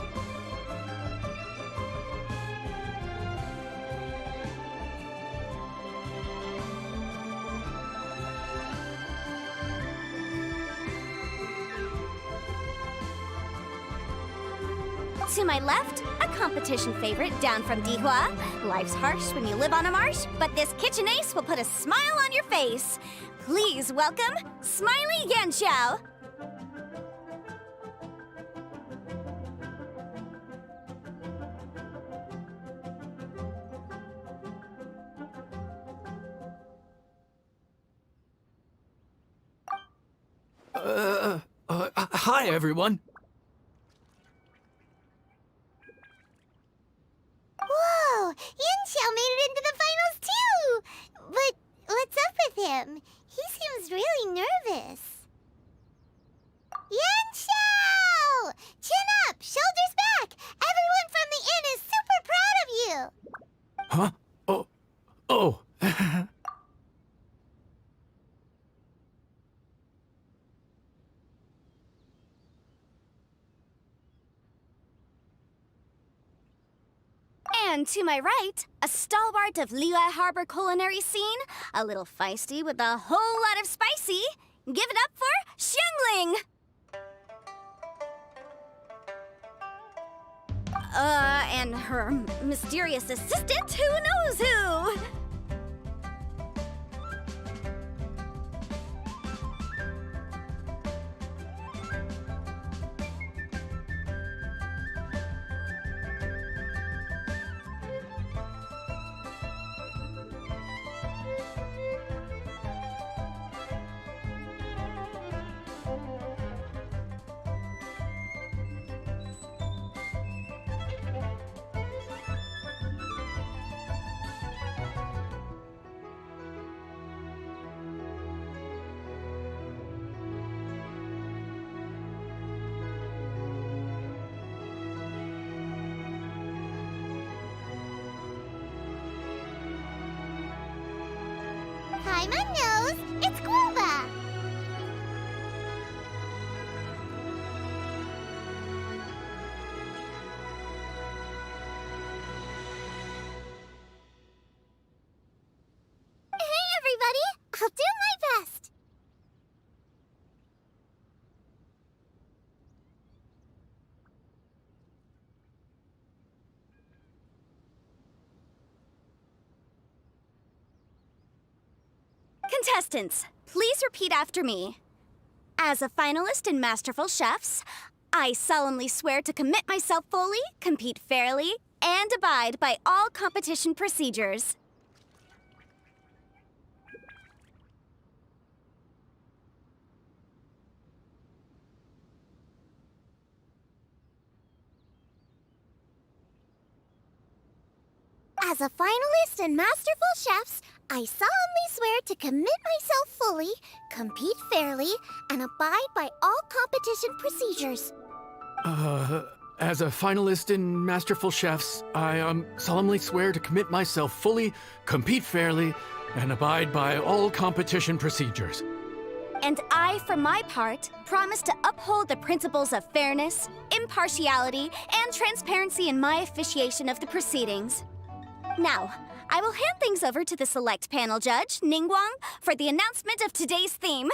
To my left, a competition favorite down from Dihua. Life's harsh when you live on a marsh, but this kitchen ace will put a smile on your face. Please welcome Smiley Yanxiao. Hi, everyone. Whoa! Yanxiao made it into the finals too! But what's up with him? He seems really nervous. Yanxiao! Chin up! Shoulders back! Everyone from the inn is super proud of you! Huh? Oh. And to my right, a stalwart of Liyue Harbor culinary scene, a little feisty with a whole lot of spicy. Give it up for Xiangling! And her mysterious assistant, who knows who? Hi, my nose! It's Guava! Contestants, please repeat after me. As a finalist in Masterful Chefs, I solemnly swear to commit myself fully, compete fairly, and abide by all competition procedures. As a finalist in Masterful Chefs, I solemnly swear to commit myself fully, compete fairly, and abide by all competition procedures. As a finalist in Masterful Chefs, I solemnly swear to commit myself fully, compete fairly, and abide by all competition procedures. And I, for my part, promise to uphold the principles of fairness, impartiality, and transparency in my officiation of the proceedings. Now, I will hand things over to the select panel judge, Ningguang, for the announcement of today's theme.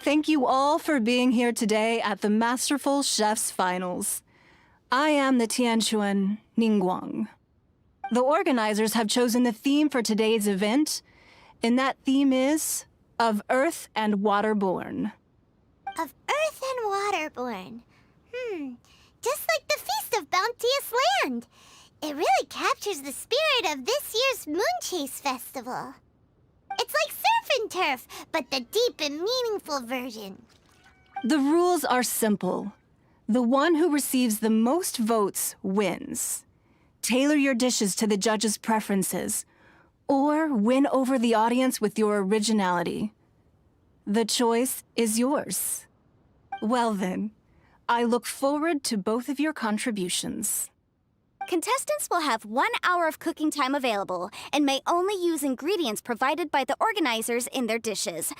Thank you all for being here today at the Masterful Chefs Finals. I am the Tianquan Ningguang. The organizers have chosen the theme for today's event, and that theme is of Earth and Waterborn. Of Earth and Waterborn. Just like the Feast of Bounteous Land. It really captures the spirit of this year's Moonchase Festival. It's like surf and turf, but the deep and meaningful version. The rules are simple. The one who receives the most votes wins. Tailor your dishes to the judges' preferences, or win over the audience with your originality. The choice is yours. Well then, I look forward to both of your contributions. Contestants will have 1 hour of cooking time available and may only use ingredients provided by the organizers in their dishes.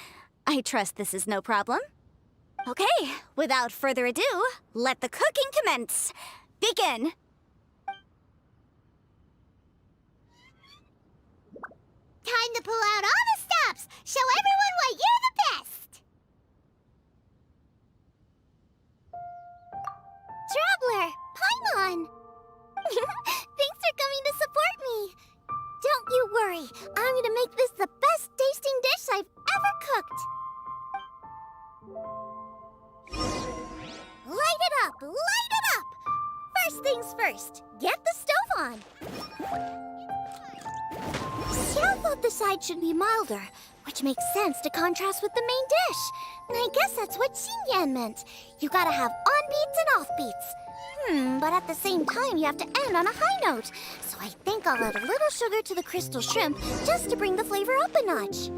I trust this is no problem. Okay, without further ado, let the cooking commence. Begin. Time to pull out all the stops. Show everyone why you're the best. Traveler, Paimon! Thanks for coming to support me. Don't you worry. I'm gonna make this the best tasting dish I've ever cooked. Light it up! Light it up! First things first, get the stove on. Xiao thought the side should be milder, which makes sense to contrast with the main dish. And I guess that's what Xinyan meant. You gotta have on-beats and off-beats. But at the same time, you have to end on a high note. So I think I'll add a little sugar to the crystal shrimp just to bring the flavor up a notch.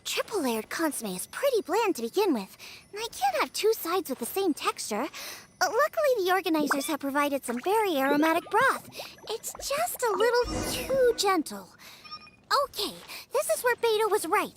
Triple-layered consomme is pretty bland to begin with, and I can't have two sides with the same texture. Luckily, the organizers have provided some very aromatic broth. It's just a little too gentle. Okay, this is where Beta was right.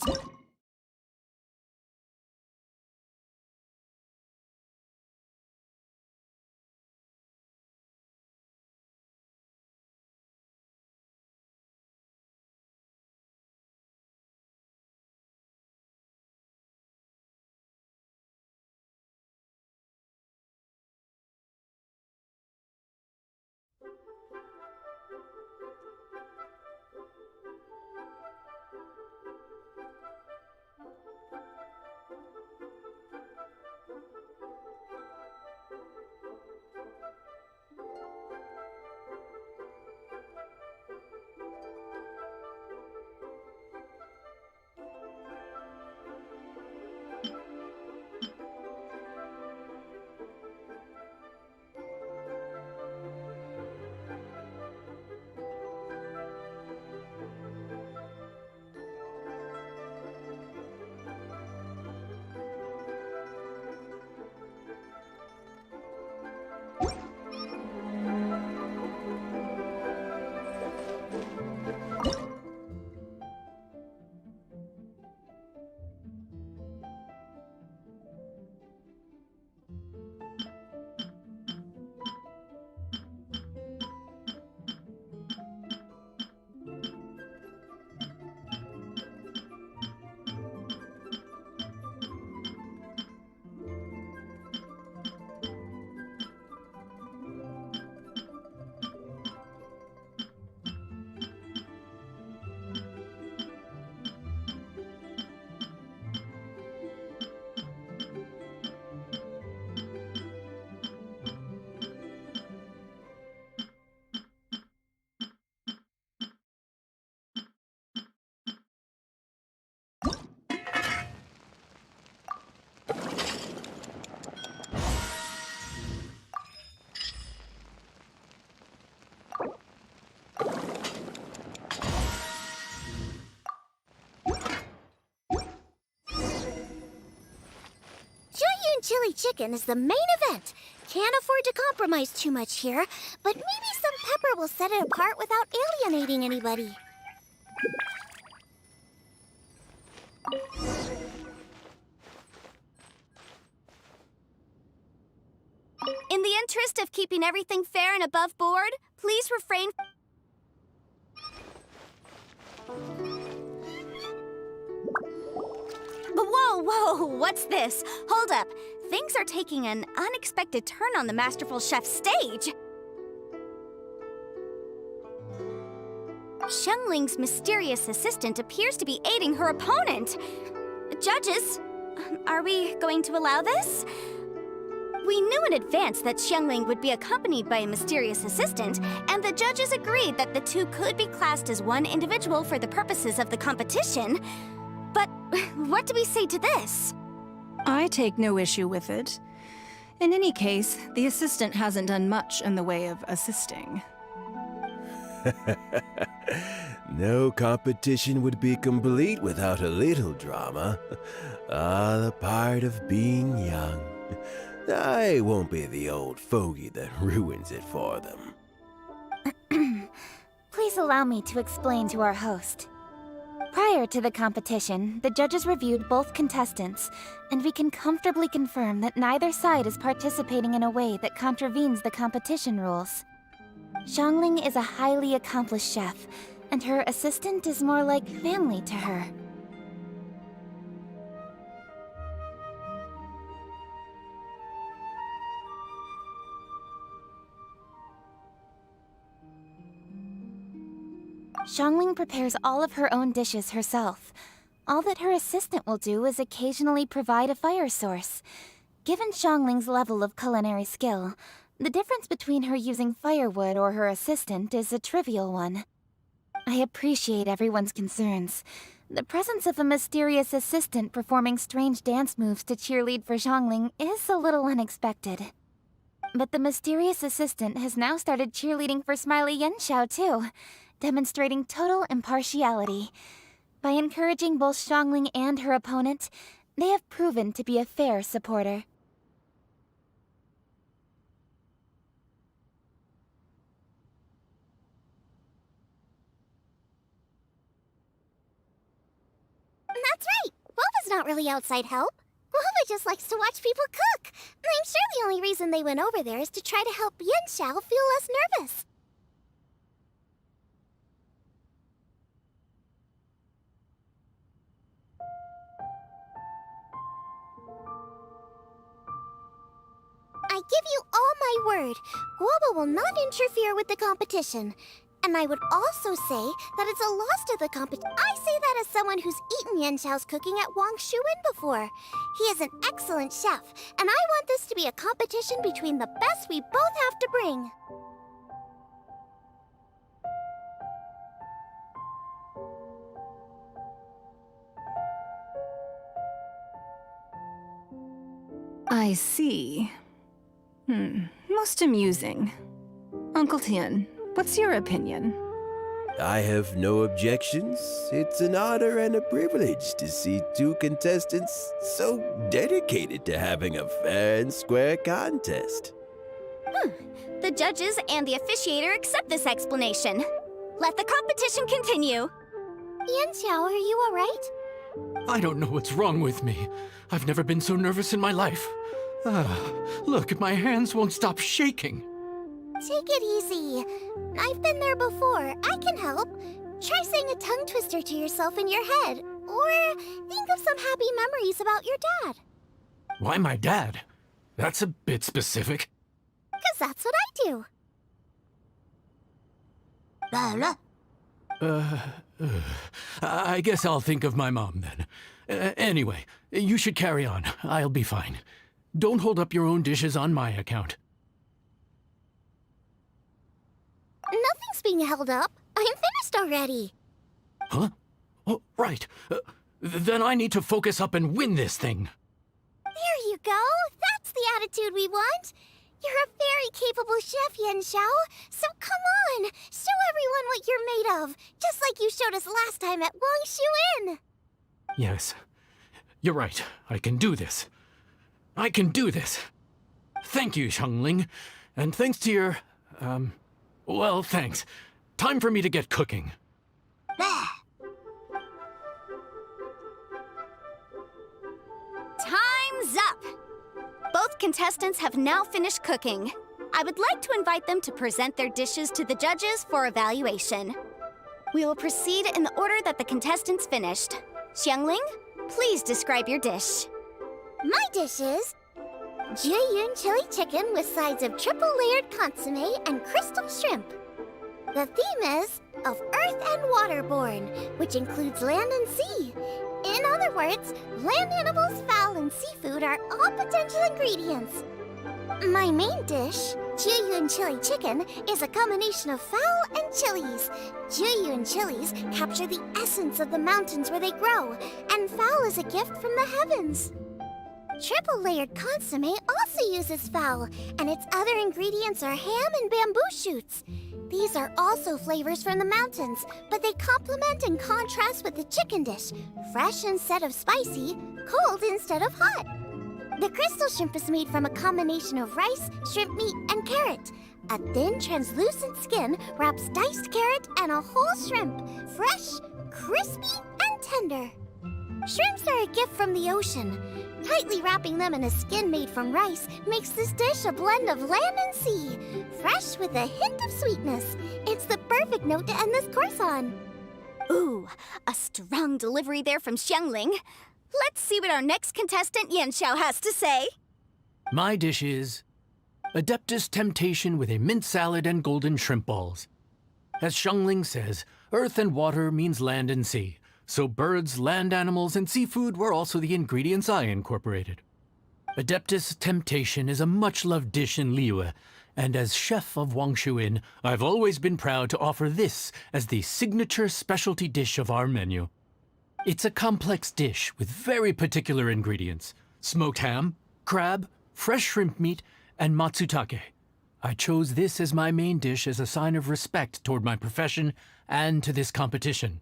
chili chicken is the main event. Can't afford to compromise too much here, but maybe some pepper will set it apart without alienating anybody. In the interest of keeping everything fair and above board, please refrain. Whoa, what's this? Hold up. Things are taking an unexpected turn on the Masterful Chef's stage. Xiangling's mysterious assistant appears to be aiding her opponent. Judges, are we going to allow this? We knew in advance that Xiangling would be accompanied by a mysterious assistant, and the judges agreed that the two could be classed as one individual for the purposes of the competition. But what do we say to this? I take no issue with it. In any case, the assistant hasn't done much in the way of assisting. No competition would be complete without a little drama. The part of being young. I won't be the old fogey that ruins it for them. Please allow me to explain to our host. Prior to the competition, the judges reviewed both contestants, and we can comfortably confirm that neither side is participating in a way that contravenes the competition rules. Xiangling is a highly accomplished chef, and her assistant is more like family to her. Xiangling prepares all of her own dishes herself. All that her assistant will do is occasionally provide a fire source. Given Xiangling's level of culinary skill, the difference between her using firewood or her assistant is a trivial one. I appreciate everyone's concerns. The presence of a mysterious assistant performing strange dance moves to cheerlead for Xiangling is a little unexpected. But the mysterious assistant has now started cheerleading for Smiley Yenshao too, demonstrating total impartiality. By encouraging both Xiangling and her opponent, they have proven to be a fair supporter. That's right! Boba's not really outside help. Boba just likes to watch people cook. I'm sure the only reason they went over there is to try to help Yenshao feel less nervous. I give you all my word, Guoba will not interfere with the competition. And I would also say that it's a loss to the competition. I say that as someone who's eaten Yenshao's cooking at Wang Shuin before. He is an excellent chef, and I want this to be a competition between the best we both have to bring. I see. Most amusing. Uncle Tian, what's your opinion? I have no objections. It's an honor and a privilege to see two contestants so dedicated to having a fair and square contest. The judges and the officiator accept this explanation. Let the competition continue. Yenshao, are you alright? I don't know what's wrong with me. I've never been so nervous in my life. Look, my hands won't stop shaking. Take it easy. I've been there before. I can help. Try saying a tongue twister to yourself in your head. Or think of some happy memories about your dad. Why my dad? That's a bit specific. 'Cause that's what I do. I guess I'll think of my mom then. Anyway, you should carry on. I'll be fine. Don't hold up your own dishes on my account. Nothing's being held up. I'm finished already. Huh? Oh, right. Then I need to focus up and win this thing. There you go. That's the attitude we want. You're a very capable chef, Yenshao. So come on, show everyone what you're made of, just like you showed us last time at Wang Shuin. Yes, you're right. I can do this. I can do this. Thank you, Xiangling. And thanks to your, well, thanks. Time for me to get cooking. Time's up! Both contestants have now finished cooking. I would like to invite them to present their dishes to the judges for evaluation. We will proceed in the order that the contestants finished. Xiangling, please describe your dish. My dish is Juyun chili chicken with sides of triple-layered consomme and crystal shrimp. The theme is of earth and waterborne, which includes land and sea. In other words, land animals, fowl, and seafood are all potential ingredients. My main dish, Juyun chili chicken, is a combination of fowl and chilies. Juyun chilies capture the essence of the mountains where they grow, and fowl is a gift from the heavens. Triple-layered consomme also uses fowl, and its other ingredients are ham and bamboo shoots. These are also flavors from the mountains, but they complement and contrast with the chicken dish, fresh instead of spicy, cold instead of hot. The crystal shrimp is made from a combination of rice, shrimp meat, and carrot. A thin, translucent skin wraps diced carrot and a whole shrimp, fresh, crispy, and tender. Shrimps are a gift from the ocean. Tightly wrapping them in a skin made from rice makes this dish a blend of land and sea, fresh with a hint of sweetness. It's the perfect note to end this course on. Ooh, a strong delivery there from Xiangling. Let's see what our next contestant Yanxiao has to say. My dish is Adeptus Temptation with a mint salad and golden shrimp balls. As Xiangling says, earth and water means land and sea. So birds, land animals, and seafood were also the ingredients I incorporated. Adeptus Temptation is a much-loved dish in Liyue, and as chef of Wangshu Inn, I've always been proud to offer this as the signature specialty dish of our menu. It's a complex dish with very particular ingredients: smoked ham, crab, fresh shrimp meat, and matsutake. I chose this as my main dish as a sign of respect toward my profession and to this competition.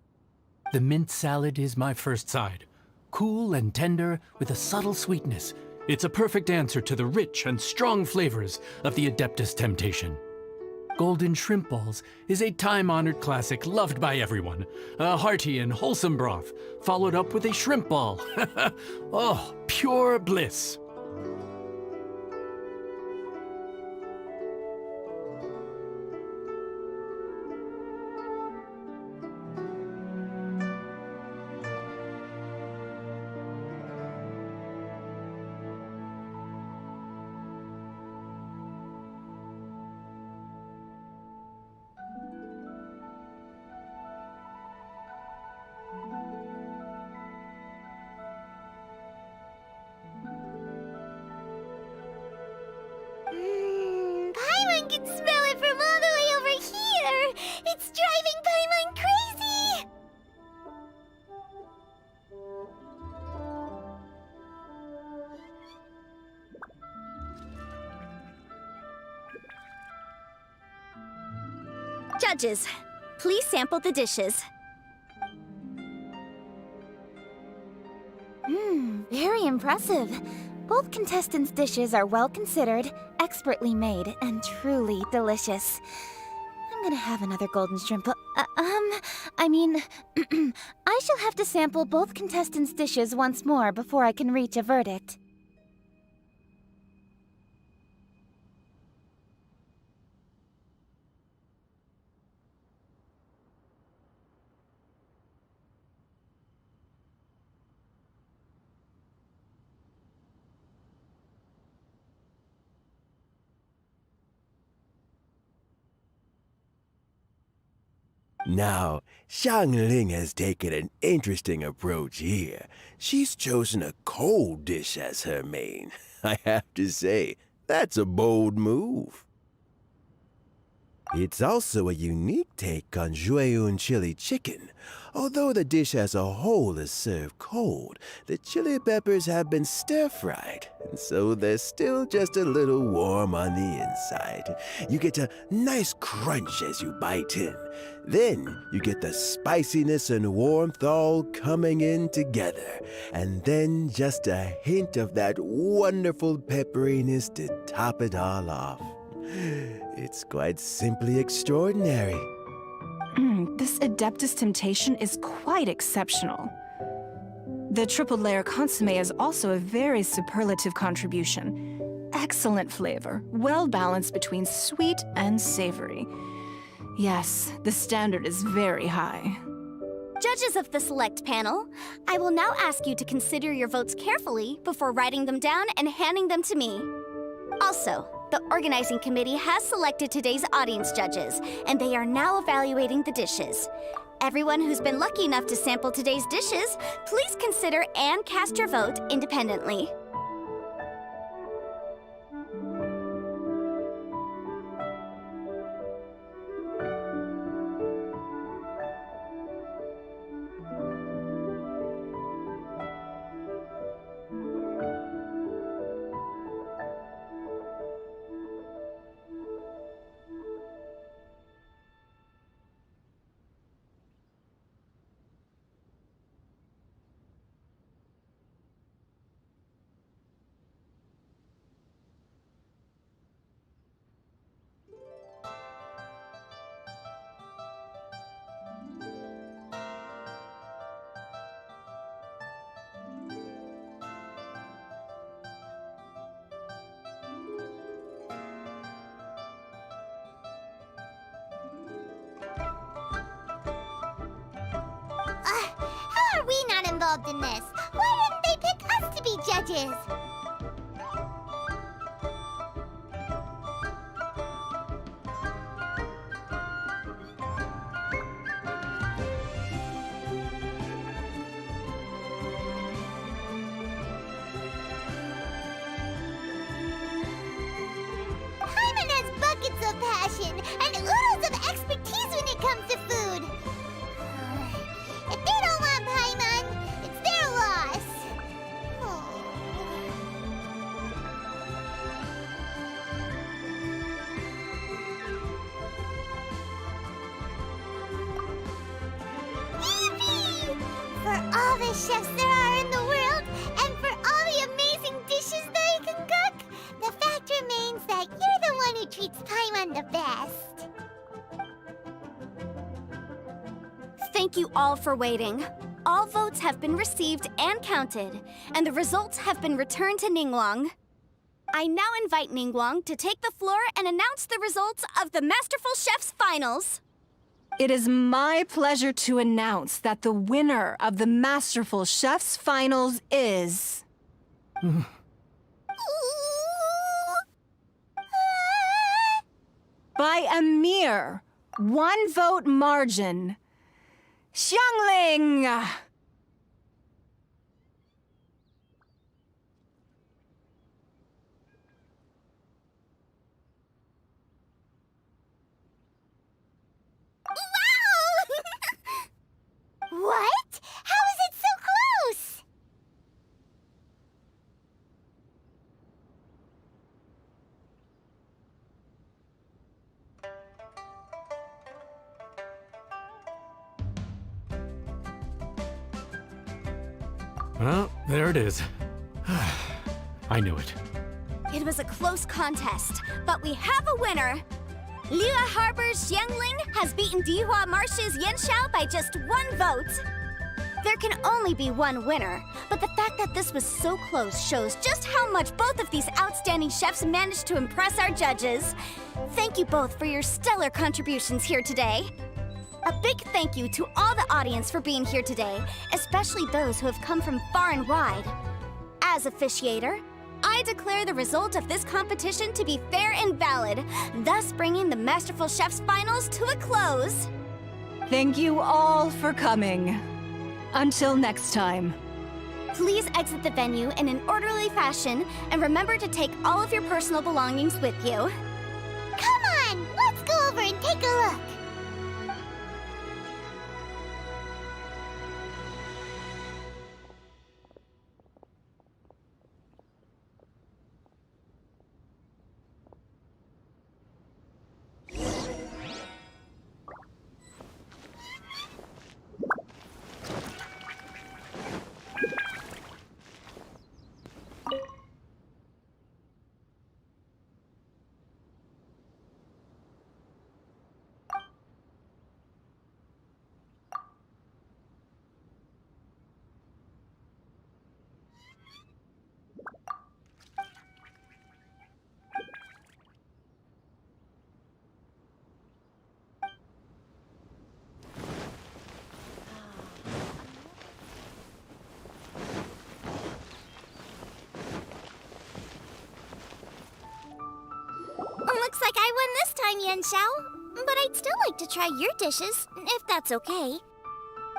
The mint salad is my first side. Cool and tender with a subtle sweetness, it's a perfect answer to the rich and strong flavors of the Adeptus Temptation. Golden shrimp balls is a time-honored classic loved by everyone. A hearty and wholesome broth, followed up with a shrimp ball. Oh, pure bliss. Paimon can smell it from all the way over here! It's driving Paimon crazy! Judges, please sample the dishes. Very impressive. Both contestants' dishes are well considered, expertly made, and truly delicious. I'm gonna have another golden shrimp. I shall have to sample both contestants' dishes once more before I can reach a verdict. Now, Xiangling has taken an interesting approach here. She's chosen a cold dish as her main. I have to say, that's a bold move. It's also a unique take on Jueyun chili chicken. Although the dish as a whole is served cold, the chili peppers have been stir-fried, and so they're still just a little warm on the inside. You get a nice crunch as you bite in. Then you get the spiciness and warmth all coming in together, and then just a hint of that wonderful pepperiness to top it all off. It's quite simply extraordinary. This Adeptus Temptation is quite exceptional. The triple layer consomme is also a very superlative contribution. Excellent flavor, well balanced between sweet and savory. Yes, the standard is very high. Judges of the select panel, I will now ask you to consider your votes carefully before writing them down and handing them to me. Also, the organizing committee has selected today's audience judges, and they are now evaluating the dishes. Everyone who's been lucky enough to sample today's dishes, please consider and cast your vote independently. How are we not involved in this? Why didn't they pick us to be judges? Paimon has buckets of passion and oodles of expertise when it comes to food. If they don't want Paimon, it's their loss. Yippee! For all the chefs there are in the world, and for all the amazing dishes they can cook, the fact remains that you're the one who treats Paimon the best. Thank you all for waiting. All votes have been received and counted, and the results have been returned to Ningguang. I now invite Ningguang to take the floor and announce the results of the Masterful Chef's Finals. It is my pleasure to announce that the winner of the Masterful Chef's Finals is... by a mere 1 vote margin, Xiangling! What? How is it so close? Well, there it is. I knew it. It was a close contest, but we have a winner. Liyue Harbor's Xiangling has beaten Dihua Marsh's Yanxiao by just 1 vote. There can only be one winner, but the fact that this was so close shows just how much both of these outstanding chefs managed to impress our judges. Thank you both for your stellar contributions here today. A big thank you to all the audience for being here today, especially those who have come from far and wide. As officiator, I declare the result of this competition to be fair and valid, thus bringing the Masterful Chef's Finals to a close. Thank you all for coming. Until next time. Please exit the venue in an orderly fashion, and remember to take all of your personal belongings with you. Come on, let's go over and Looks like I won this time, Yan Xiao. But I'd still like to try your dishes, if that's okay.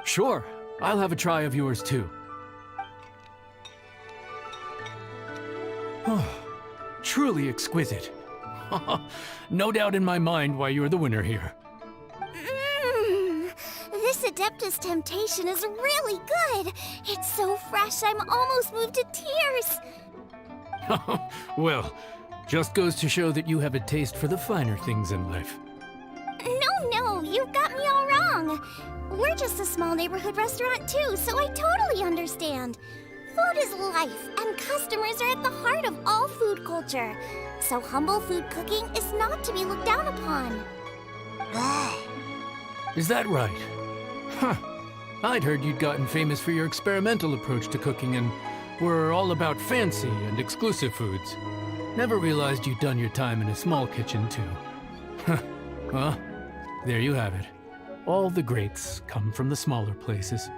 Sure, I'll have a try of yours too. Truly exquisite. No doubt in my mind why you're the winner here. This Adeptus Temptation is really good. It's so fresh, I'm almost moved to tears. Well, just goes to show that you have a taste for the finer things in life. No, you've got me all wrong. We're just a small neighborhood restaurant too, so I totally understand. Food is life, and customers are at the heart of all food culture. So humble food cooking is not to be looked down upon. Is that right? Huh. I'd heard you'd gotten famous for your experimental approach to cooking and were all about fancy and exclusive foods. Never realized you'd done your time in a small kitchen too. Well, there you have it. All the greats come from the smaller places.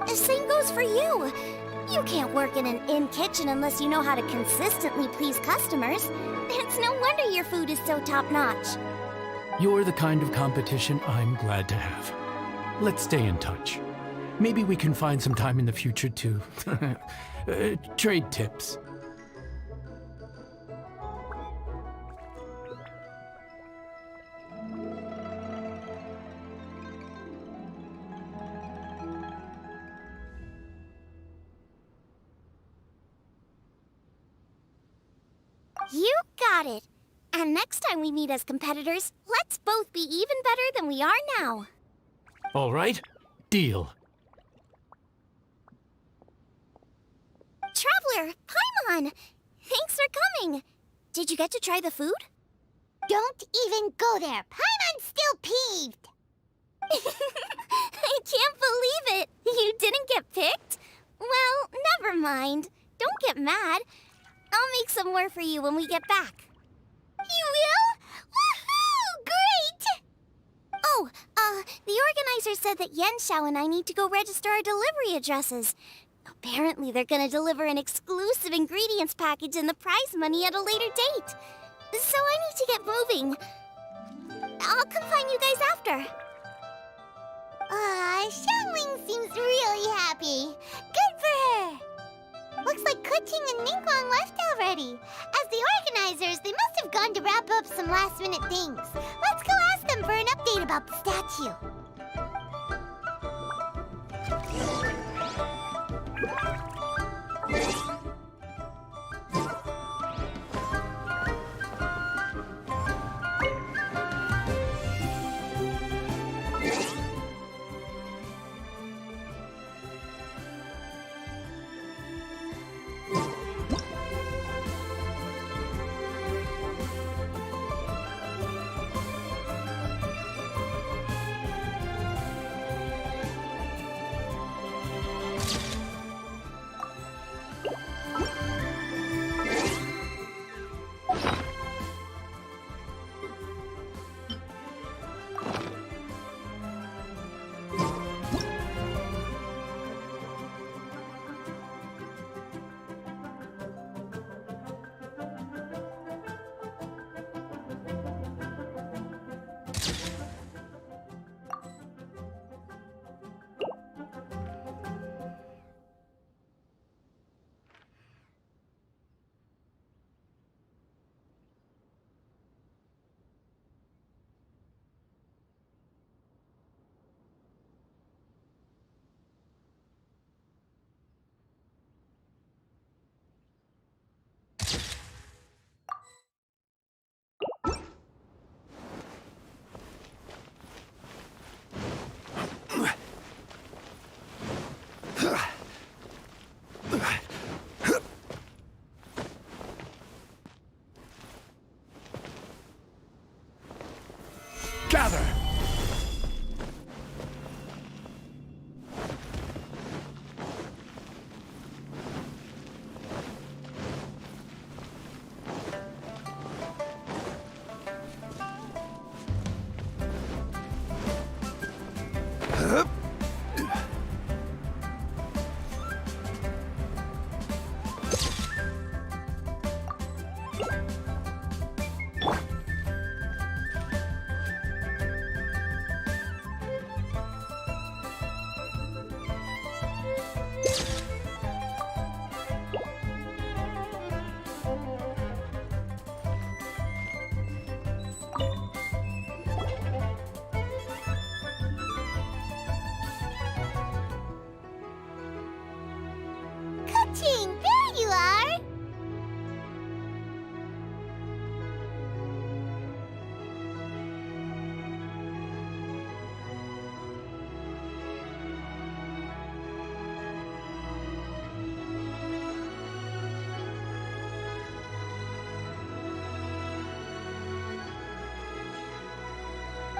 The same goes for you. You can't work in an inn kitchen unless you know how to consistently please customers. It's no wonder your food is so top-notch. You're the kind of competition I'm glad to have. Let's stay in touch. Maybe we can find some time in the future to trade tips. You got it. And next time we meet as competitors, let's both be even better than we are now. All right, deal. Traveler, Paimon! Thanks for coming. Did you get to try the food? Don't even go there. Paimon's still peeved. I can't believe it. You didn't get picked? Well, never mind. Don't get mad. I'll make some more for you when we get back. You will? Woohoo! Great! Oh, the organizer said that Yan Xiao and I need to go register our delivery addresses. Apparently they're gonna deliver an exclusive ingredients package and the prize money at a later date. So I need to get moving. I'll come find you guys after. Xiangling seems really happy. Good for her. Looks like Kuching and Ningguang left already. As the organizers, they must have gone to wrap up some last-minute things. Let's go ask them for an update about the statue.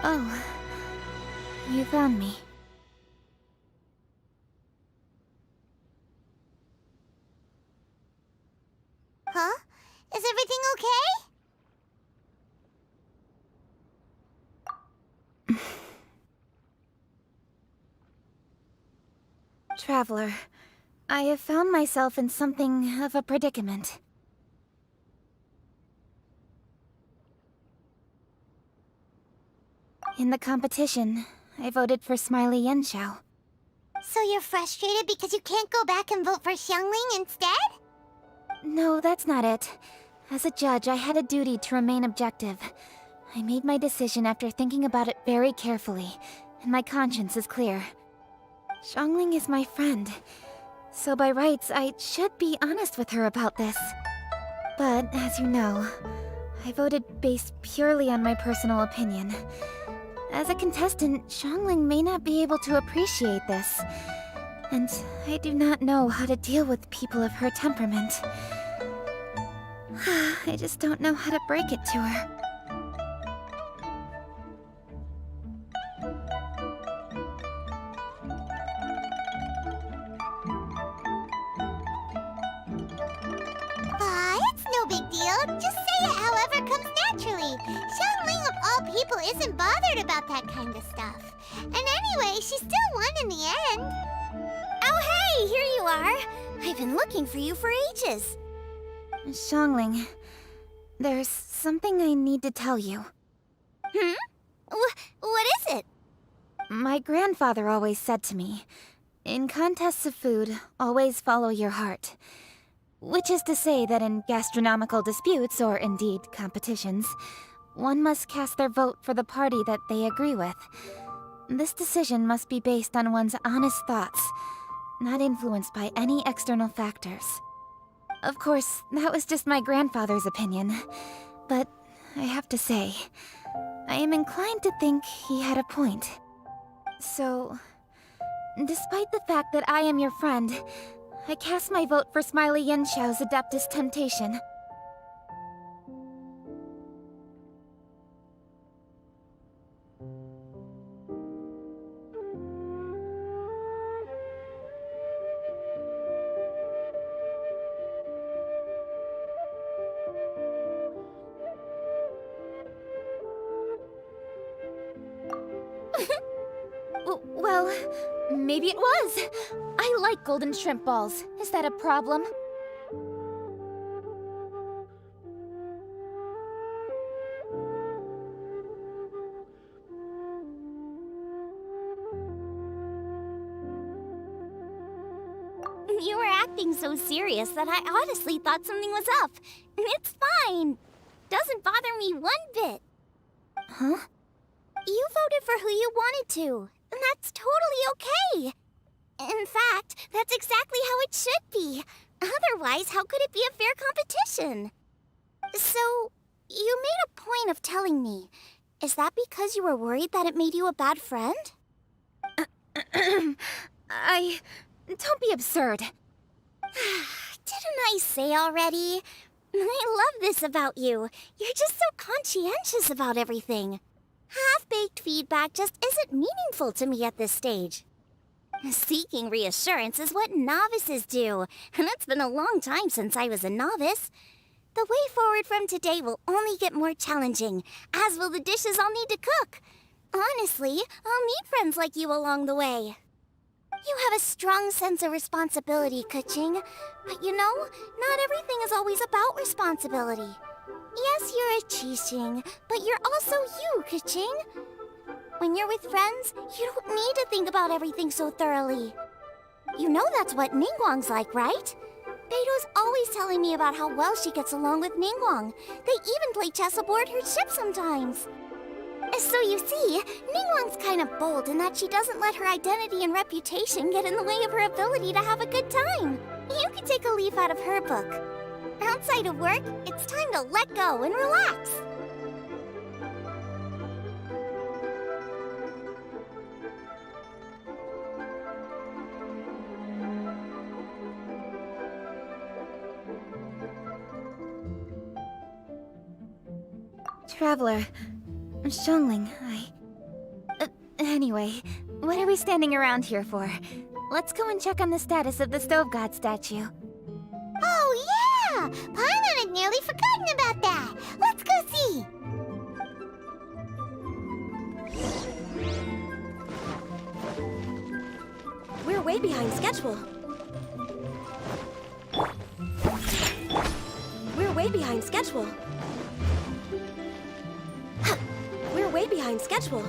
Oh, you found me. Huh? Is everything okay? Traveler, I have found myself in something of a predicament. In the competition, I voted for Smiley Yenshao. So you're frustrated because you can't go back and vote for Xiangling instead? No, that's not it. As a judge, I had a duty to remain objective. I made my decision after thinking about it very carefully, and my conscience is clear. Xiangling is my friend, so by rights, I should be honest with her about this. But, as you know, I voted based purely on my personal opinion. As a contestant, Xiangling may not be able to appreciate this. And I do not know how to deal with people of her temperament. I just don't know how to break it to her. It's no big deal. Just say it however comes naturally. Xiangling of all people isn't bothered about that kind of stuff. And anyway, she still won in the end. Oh hey, here you are. I've been looking for you for ages. Xiangling, there's something I need to tell you. What is it? My grandfather always said to me, in contests of food, always follow your heart. Which is to say that in gastronomical disputes, or indeed competitions, one must cast their vote for the party that they agree with. This decision must be based on one's honest thoughts, not influenced by any external factors. Of course, that was just my grandfather's opinion, but I have to say, I am inclined to think he had a point. So, despite the fact that I am your friend, I cast my vote for Smiley Yenshao's Adeptus Temptation. Well, maybe it was. I like golden shrimp balls. Is that a problem? You were acting so serious that I honestly thought something was up. It's fine. Doesn't bother me one bit. Huh? You voted for who you wanted to, and that's totally okay. In fact, that's exactly how it should be. Otherwise, how could it be a fair competition? So, you made a point of telling me. Is that because you were worried that it made you a bad friend? Don't be absurd. Didn't I say already? I love this about you. You're just so conscientious about everything. Half-baked feedback just isn't meaningful to me at this stage. Seeking reassurance is what novices do, and it's been a long time since I was a novice. The way forward from today will only get more challenging, as will the dishes I'll need to cook. Honestly, I'll need friends like you along the way. You have a strong sense of responsibility, Keqing. But you know, not everything is always about responsibility. Yes, you're a Qixing, but you're also you, Keqing. When you're with friends, you don't need to think about everything so thoroughly. You know that's what Ningguang's like, right? Beido's always telling me about how well she gets along with Ningguang. They even play chess aboard her ship sometimes. So you see, Ningguang's kind of bold in that she doesn't let her identity and reputation get in the way of her ability to have a good time. You could take a leaf out of her book. Outside of work, it's time to let go and relax. Traveler, Xiangling, Anyway, what are we standing around here for? Let's go and check on the status of the Stove God statue. Oh, yeah! Paimon had nearly forgotten about that. Let's go see. We're way behind schedule. We're way behind schedule. We're way behind schedule.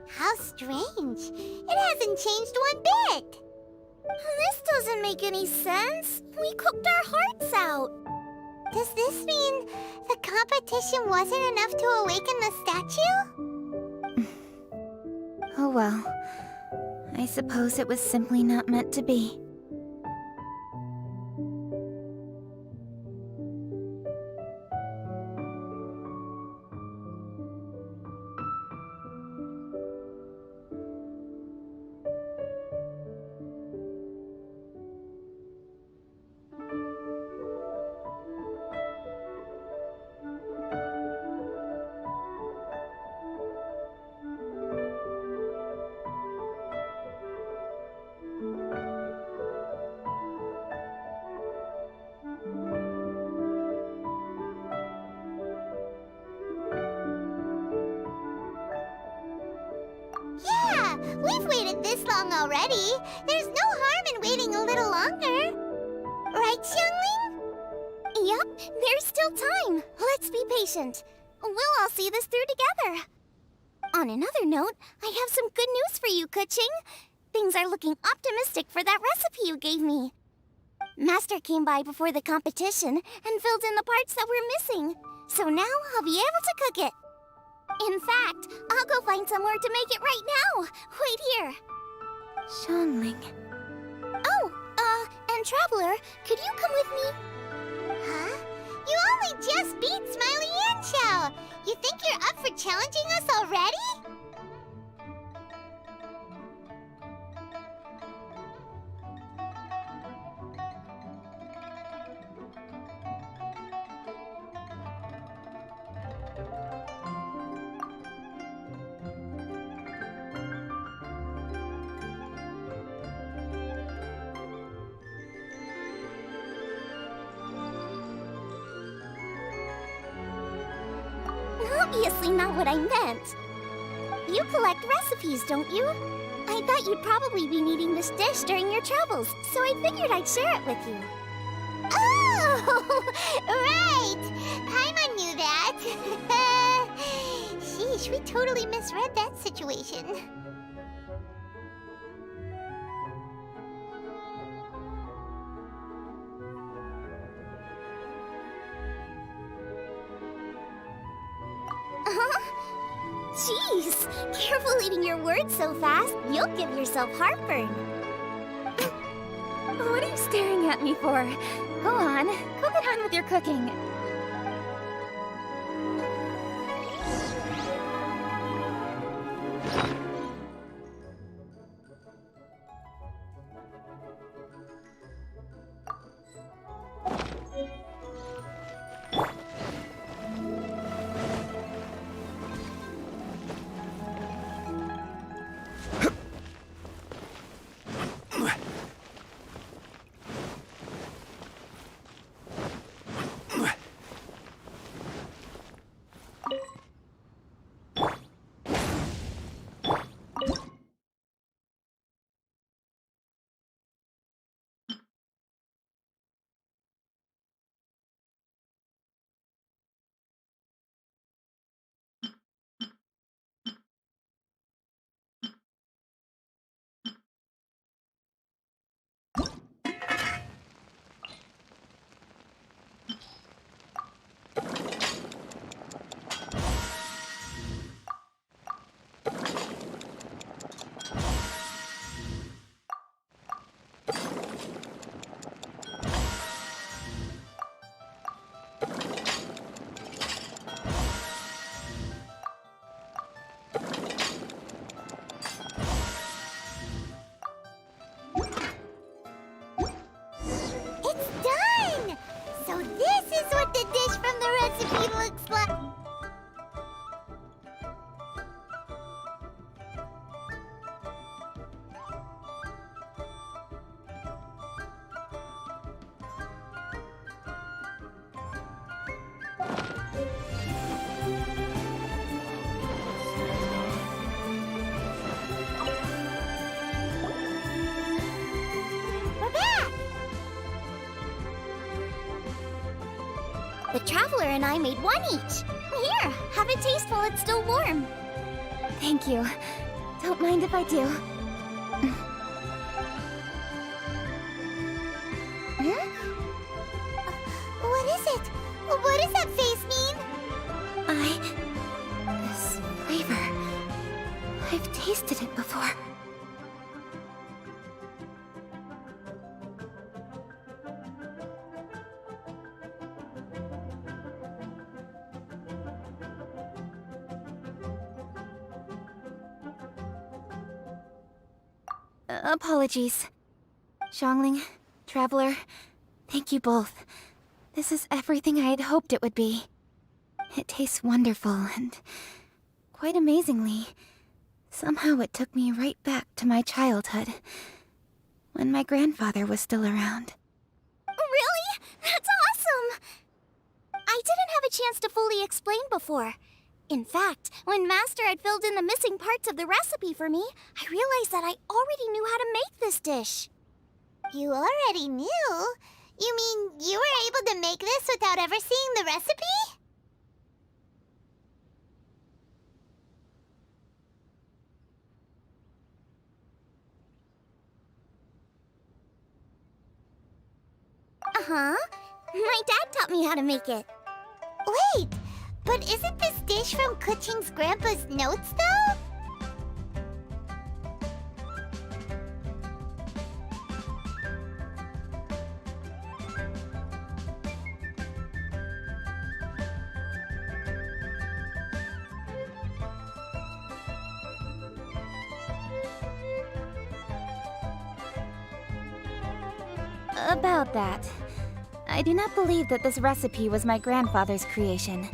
How strange. It hasn't changed one bit. This doesn't make any sense. We cooked our hearts out. Does this mean the competition wasn't enough to awaken the statue? Oh well. I suppose it was simply not meant to be. Yeah, we've waited this long already. There's no harm in waiting a little longer. Right, Xiangling? Yep, there's still time. Let's be patient. We'll all see this through together. On another note, I have some good news for you, Kuching. Things are looking optimistic for that recipe you gave me. Master came by before the competition and filled in the parts that were missing. So now I'll be able to cook it. In fact, I'll go find somewhere to make it right now. Wait here. Xiangling. Oh, and Traveler, could you come with me? Huh? You only just beat Smiley and Xiao. You think you're up for challenging us already? Obviously not what I meant. You collect recipes, don't you? I thought you'd probably be needing this dish during your travels, so I figured I'd share it with you. Oh, right! Paimon knew that. Sheesh, we totally misread that situation. Jeez, careful eating your words so fast. You'll give yourself heartburn. What are you staring at me for? Go on, go get on with your cooking. The Traveler and I made one each. Here, have a taste while it's still warm. Thank you. Don't mind if I do. What is it? What does that face mean? This flavor. I've tasted it before. Apologies. Xiangling, Traveler, thank you both. This is everything I had hoped it would be. It tastes wonderful, and quite amazingly, somehow it took me right back to my childhood, when my grandfather was still around. Really? That's awesome! I didn't have a chance to fully explain before. In fact, when Master had filled in the missing parts of the recipe for me, I realized that I already knew how to make this dish. You already knew? You mean you were able to make this without ever seeing the recipe? Uh-huh. My dad taught me how to make it. Wait, but isn't this dish from Kuching's grandpa's notes, though? About that, I do not believe that this recipe was my grandfather's creation.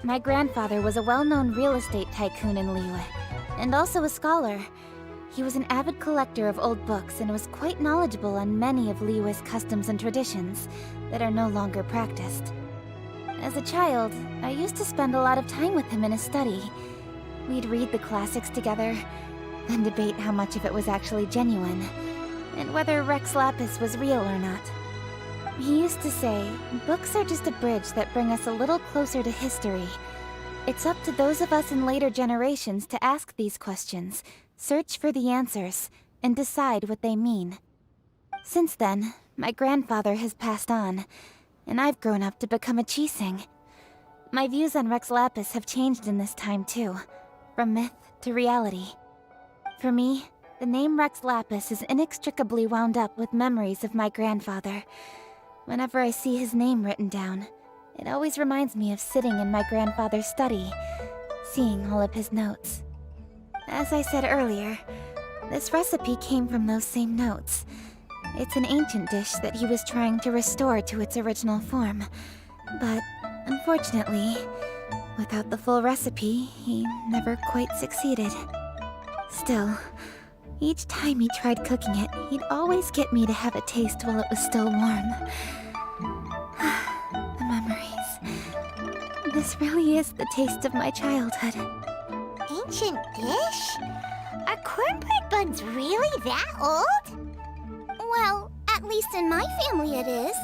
My grandfather was a well-known real estate tycoon in Liyue, and also a scholar. He was an avid collector of old books and was quite knowledgeable on many of Liyue's customs and traditions that are no longer practiced. As a child, I used to spend a lot of time with him in his study. We'd read the classics together, then debate how much of it was actually genuine, and whether Rex Lapis was real or not. He used to say, books are just a bridge that bring us a little closer to history. It's up to those of us in later generations to ask these questions, search for the answers, and decide what they mean. Since then, my grandfather has passed on, and I've grown up to become a Qixing. My views on Rex Lapis have changed in this time too, from myth to reality. For me, the name Rex Lapis is inextricably wound up with memories of my grandfather. Whenever I see his name written down, it always reminds me of sitting in my grandfather's study, seeing all of his notes. As I said earlier, this recipe came from those same notes. It's an ancient dish that he was trying to restore to its original form. But, unfortunately, without the full recipe, he never quite succeeded. Still, each time he tried cooking it, he'd always get me to have a taste while it was still warm. The memories. This really is the taste of my childhood. Ancient dish? Are cornbread buns really that old? Well, at least in my family it is.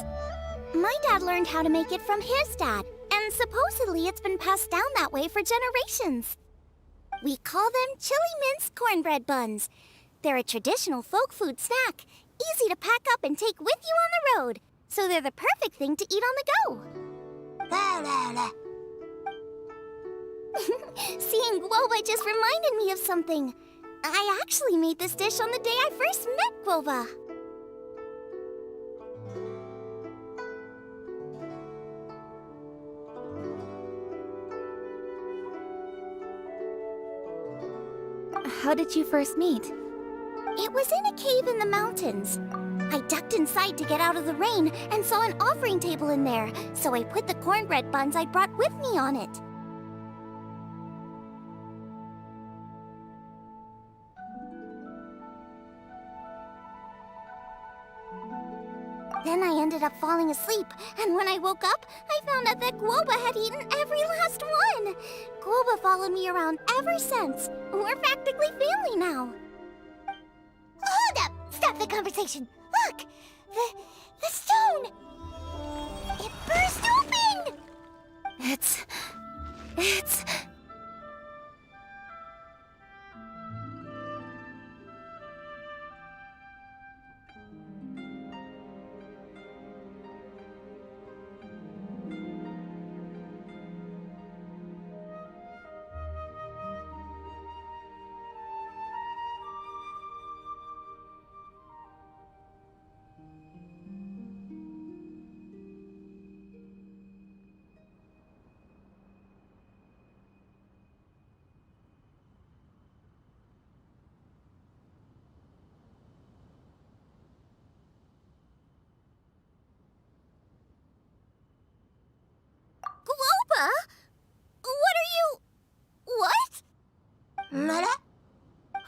My dad learned how to make it from his dad, and supposedly it's been passed down that way for generations. We call them chili mince cornbread buns. They're a traditional folk food snack, easy to pack up and take with you on the road, so they're the perfect thing to eat on the go. La la la. Seeing Guoba just reminded me of something. I actually made this dish on the day I first met Guoba. How did you first meet? It was in a cave in the mountains. I ducked inside to get out of the rain and saw an offering table in there, so I put the cornbread buns I brought with me on it. Then I ended up falling asleep, and when I woke up, I found out that Guoba had eaten every last one. Guoba followed me around ever since. We're practically family now. Hold up! Stop the conversation! Look! The stone! It burst open! It's... Globa? What are you... What?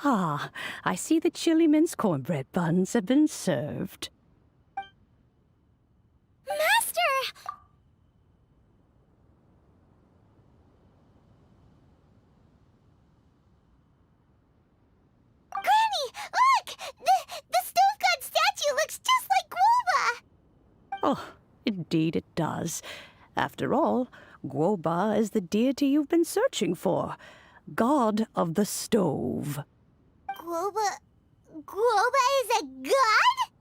Ah, I see the chili mince cornbread buns have been served. Master! Granny, look! The stove god statue looks just like Guoba! Oh, indeed it does. After all, Guoba is the deity you've been searching for. God of the stove. Guoba is a god?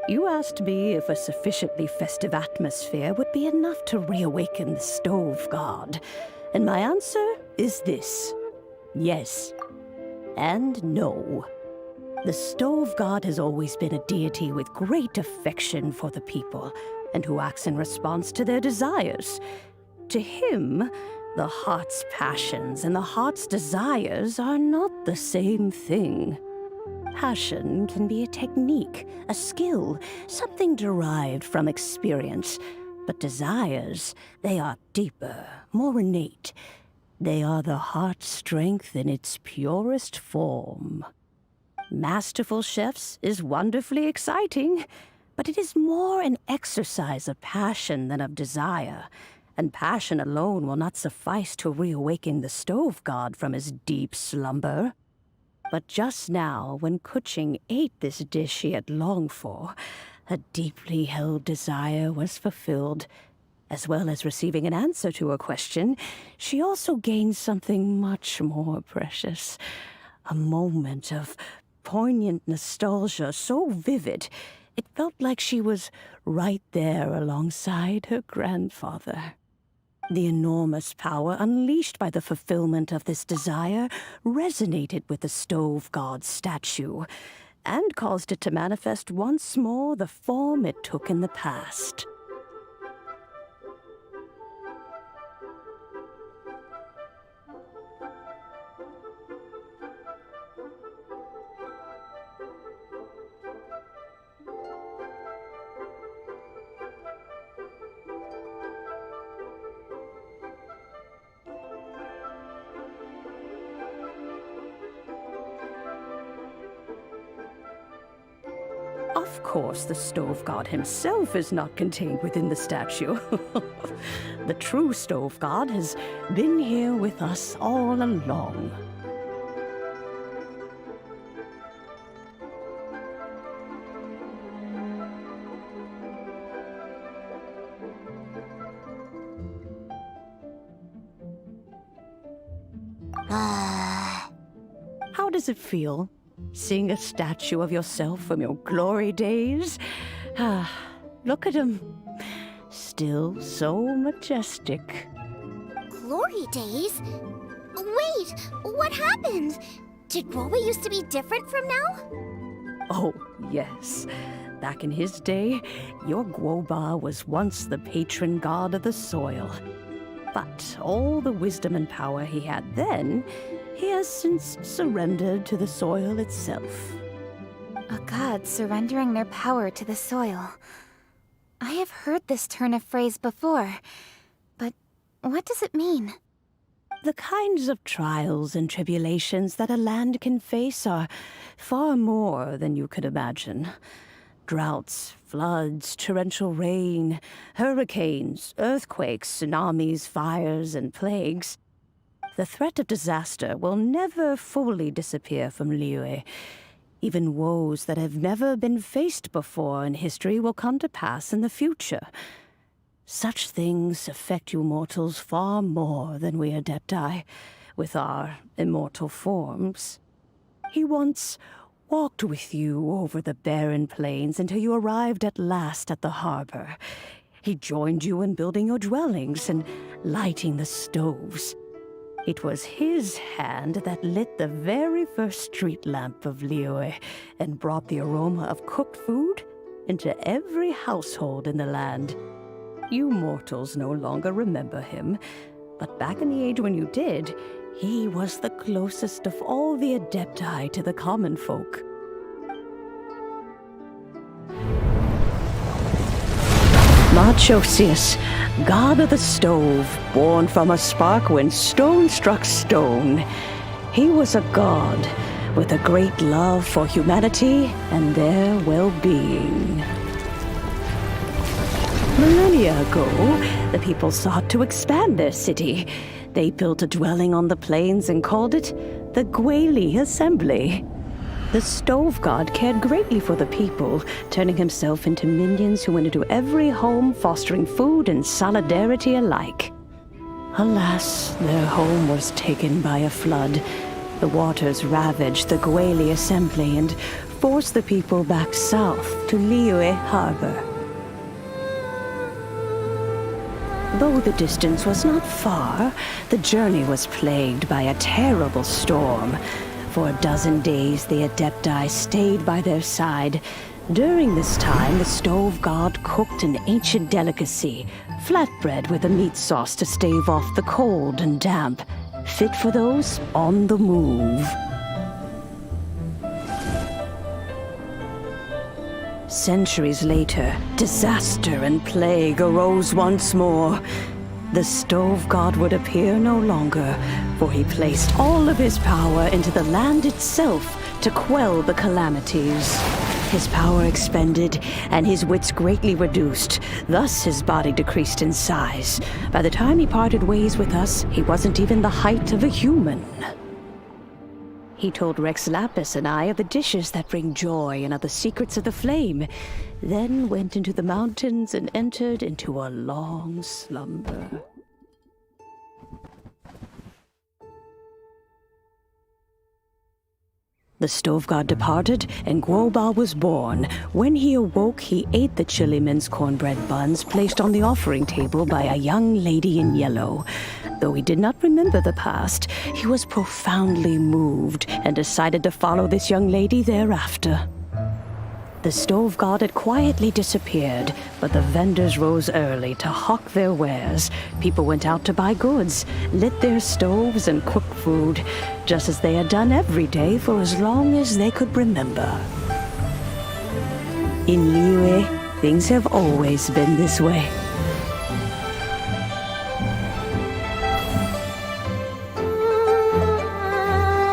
You asked me if a sufficiently festive atmosphere would be enough to reawaken the stove god. And my answer is this. Yes. And no. The stove god has always been a deity with great affection for the people, and who acts in response to their desires. To him, the heart's passions and the heart's desires are not the same thing. Passion can be a technique, a skill, something derived from experience. But desires, they are deeper, more innate. They are the heart's strength in its purest form. Masterful chefs is wonderfully exciting, but it is more an exercise of passion than of desire. And passion alone will not suffice to reawaken the stove god from his deep slumber. But just now, when Kuching ate this dish she had longed for, a deeply held desire was fulfilled. As well as receiving an answer to her question, she also gained something much more precious. A moment of poignant nostalgia so vivid, it felt like she was right there alongside her grandfather. The enormous power unleashed by the fulfillment of this desire resonated with the stove god's statue, and caused it to manifest once more the form it took in the past. Of course, the stove god himself is not contained within the statue. The true stove god has been here with us all along. How does it feel? Seeing a statue of yourself from your glory days? Look at him. Still so majestic. Glory days? Wait, what happened? Did Guoba used to be different from now? Oh, yes. Back in his day, your Guoba was once the patron god of the soil. But all the wisdom and power he had then, he has since surrendered to the soil itself. A god surrendering their power to the soil. I have heard this turn of phrase before, but what does it mean? The kinds of trials and tribulations that a land can face are far more than you could imagine. Droughts, floods, torrential rain, hurricanes, earthquakes, tsunamis, fires, and plagues. The threat of disaster will never fully disappear from Liyue. Even woes that have never been faced before in history will come to pass in the future. Such things affect you mortals far more than we Adepti, with our immortal forms. He once walked with you over the barren plains until you arrived at last at the harbor. He joined you in building your dwellings and lighting the stoves. It was his hand that lit the very first street lamp of Liyue and brought the aroma of cooked food into every household in the land. You mortals no longer remember him, but back in the age when you did, he was the closest of all the Adepti to the common folk. Marchosius, god of the stove, born from a spark when stone struck stone. He was a god with a great love for humanity and their well-being. Millennia ago, the people sought to expand their city. They built a dwelling on the plains and called it the Gueli Assembly. The stove god cared greatly for the people, turning himself into minions who went into every home, fostering food and solidarity alike. Alas, their home was taken by a flood. The waters ravaged the Gueli Assembly and forced the people back south to Liyue Harbor. Though the distance was not far, the journey was plagued by a terrible storm. For a dozen days, the Adepti stayed by their side. During this time, the stove god cooked an ancient delicacy, flatbread with a meat sauce to stave off the cold and damp, fit for those on the move. Centuries later, disaster and plague arose once more. The stove god would appear no longer, for he placed all of his power into the land itself to quell the calamities. His power expended, and his wits greatly reduced. Thus his body decreased in size. By the time he parted ways with us, he wasn't even the height of a human. He told Rex Lapis and I of the dishes that bring joy and of the secrets of the flame, then went into the mountains and entered into a long slumber. The stove god departed, and Guoba was born. When he awoke, he ate the Chiliman's cornbread buns placed on the offering table by a young lady in yellow. Though he did not remember the past, he was profoundly moved and decided to follow this young lady thereafter. The stove god had quietly disappeared, but the vendors rose early to hawk their wares. People went out to buy goods, lit their stoves, and cooked food, just as they had done every day for as long as they could remember. In Liyue, things have always been this way.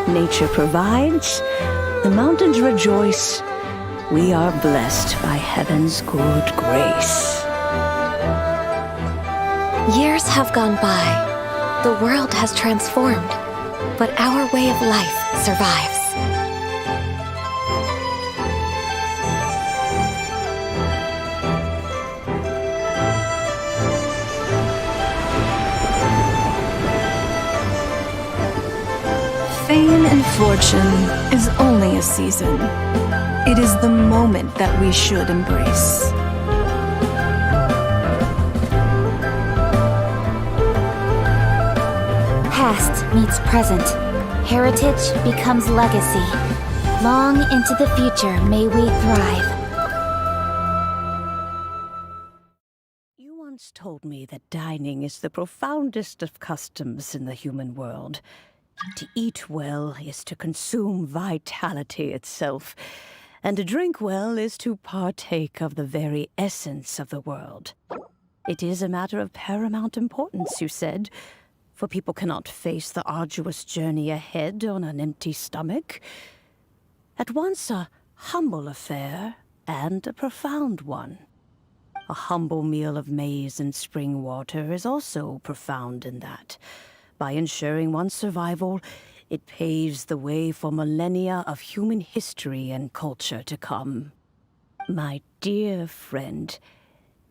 Nature provides, the mountains rejoice. We are blessed by heaven's good grace. Years have gone by. The world has transformed, but our way of life survives. Fame and fortune is only a season. It is the moment that we should embrace. Past meets present. Heritage becomes legacy. Long into the future may we thrive. told me that dining is the profoundest of customs in the human world. To eat well is to consume vitality itself, and to drink well is to partake of the very essence of the world. It is a matter of paramount importance, you said, for people cannot face the arduous journey ahead on an empty stomach. At once a humble affair and a profound one. A humble meal of maize and spring water is also profound in that. By ensuring one's survival, it paves the way for millennia of human history and culture to come. My dear friend,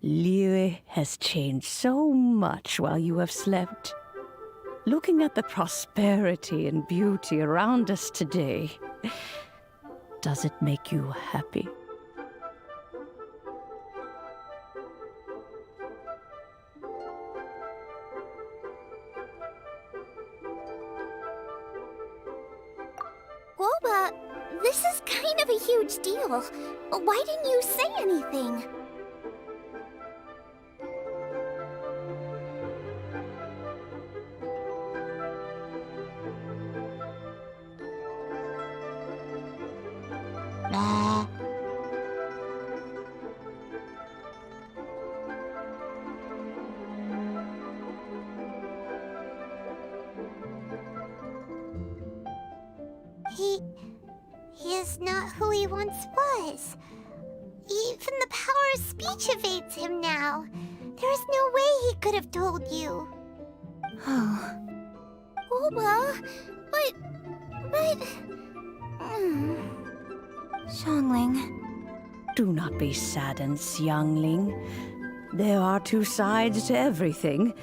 Liyue has changed so much while you have slept. Looking at the prosperity and beauty around us today, does it make you happy? Guoba, this is kind of a huge deal. Why didn't you say anything? He is not who he once was. Even the power of speech evades him now. There is no way he could have told you. Oh. Guoba, but... Xiangling. Do not be saddened, Xiangling. There are two sides to everything.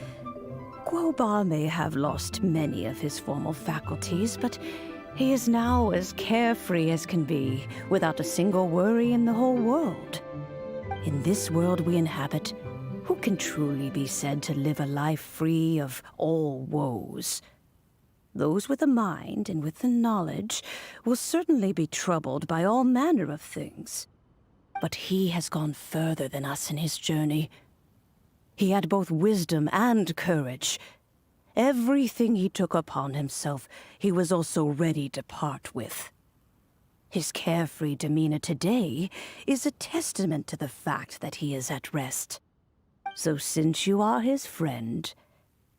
Guoba may have lost many of his formal faculties, but he is now as carefree as can be, without a single worry in the whole world. In this world we inhabit, who can truly be said to live a life free of all woes? Those with the mind and with the knowledge will certainly be troubled by all manner of things. But he has gone further than us in his journey. He had both wisdom and courage. Everything he took upon himself, he was also ready to part with. His carefree demeanor today is a testament to the fact that he is at rest. So since you are his friend,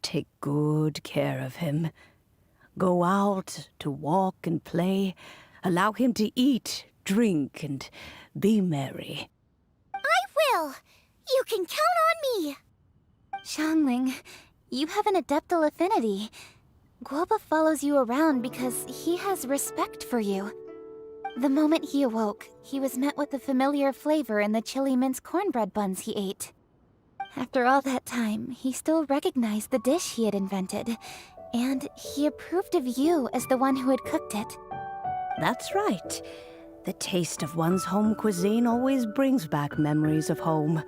take good care of him. Go out to walk and play. Allow him to eat, drink, and be merry. I will! You can count on me! Xiangling, you have an adeptal affinity. Guoba follows you around because he has respect for you. The moment he awoke, he was met with the familiar flavor in the chili mince cornbread buns he ate. After all that time, he still recognized the dish he had invented, and he approved of you as the one who had cooked it. That's right. The taste of one's home cuisine always brings back memories of home.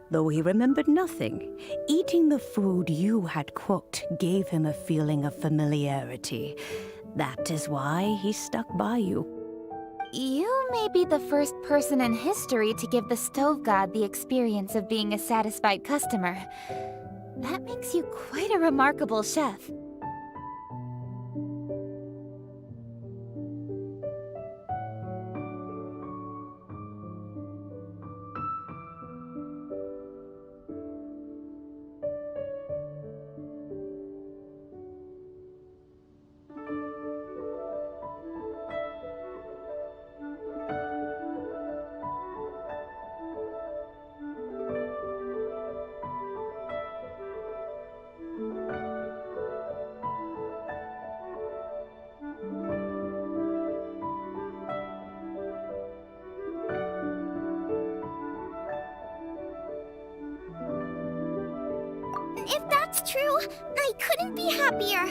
Though he remembered nothing, eating the food you had cooked gave him a feeling of familiarity. That is why he stuck by you. You may be the first person in history to give the stove god the experience of being a satisfied customer. That makes you quite a remarkable chef. If that's true, I couldn't be happier.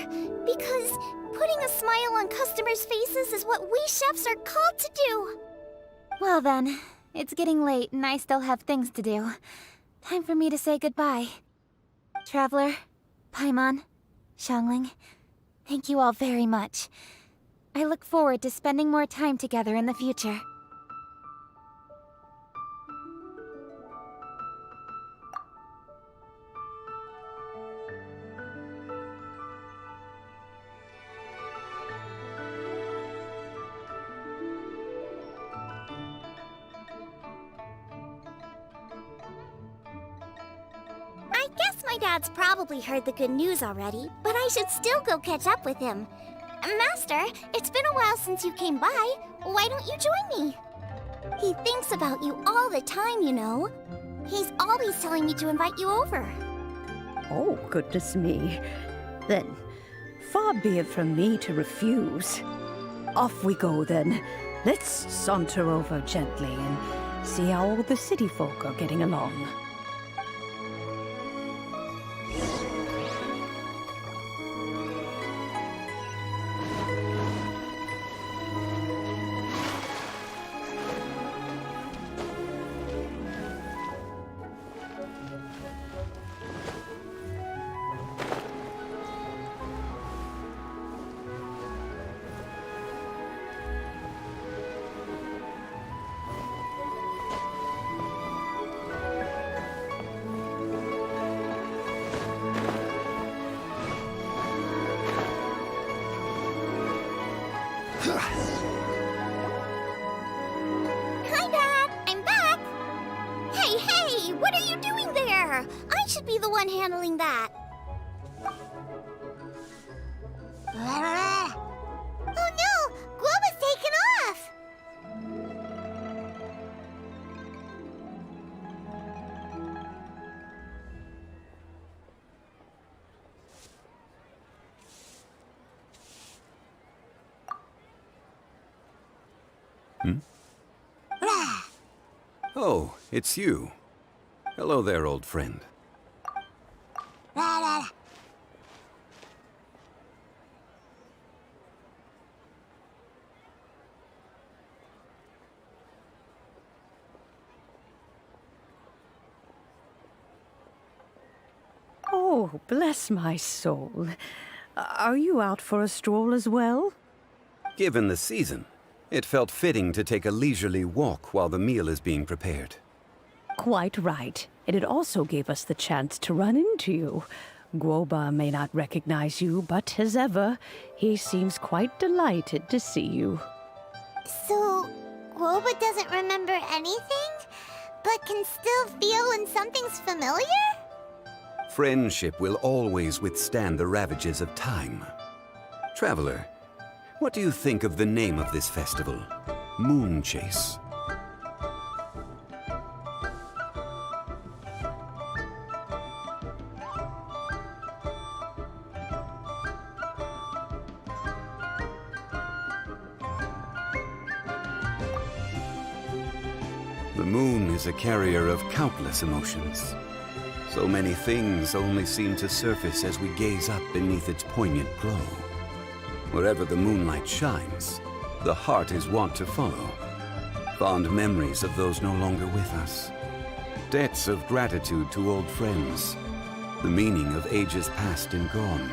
Because putting a smile on customers' faces is what we chefs are called to do. Well then, it's getting late and I still have things to do. Time for me to say goodbye. Traveler, Paimon, Xiangling, thank you all very much. I look forward to spending more time together in the future. My dad's probably heard the good news already, but I should still go catch up with him. Master, it's been a while since you came by. Why don't you join me? He thinks about you all the time, you know. He's always telling me to invite you over. Oh, goodness me. Then, far be it from me to refuse. Off we go, then. Let's saunter over gently and see how all the city folk are getting along. Hi, Dad! I'm back! Hey! What are you doing there? I should be the one handling that. Oh no! Guoba's taken off! Oh, it's you. Hello there, old friend. Oh, bless my soul. Are you out for a stroll as well? Given the season, it felt fitting to take a leisurely walk while the meal is being prepared. Quite right. And it also gave us the chance to run into you. Guoba may not recognize you, but as ever, he seems quite delighted to see you. So, Guoba doesn't remember anything, but can still feel when something's familiar? Friendship will always withstand the ravages of time. Traveler, what do you think of the name of this festival? Moon Chase. The moon is a carrier of countless emotions. So many things only seem to surface as we gaze up beneath its poignant glow. Wherever the moonlight shines, the heart is wont to follow. Fond memories of those no longer with us. Debts of gratitude to old friends. The meaning of ages past and gone.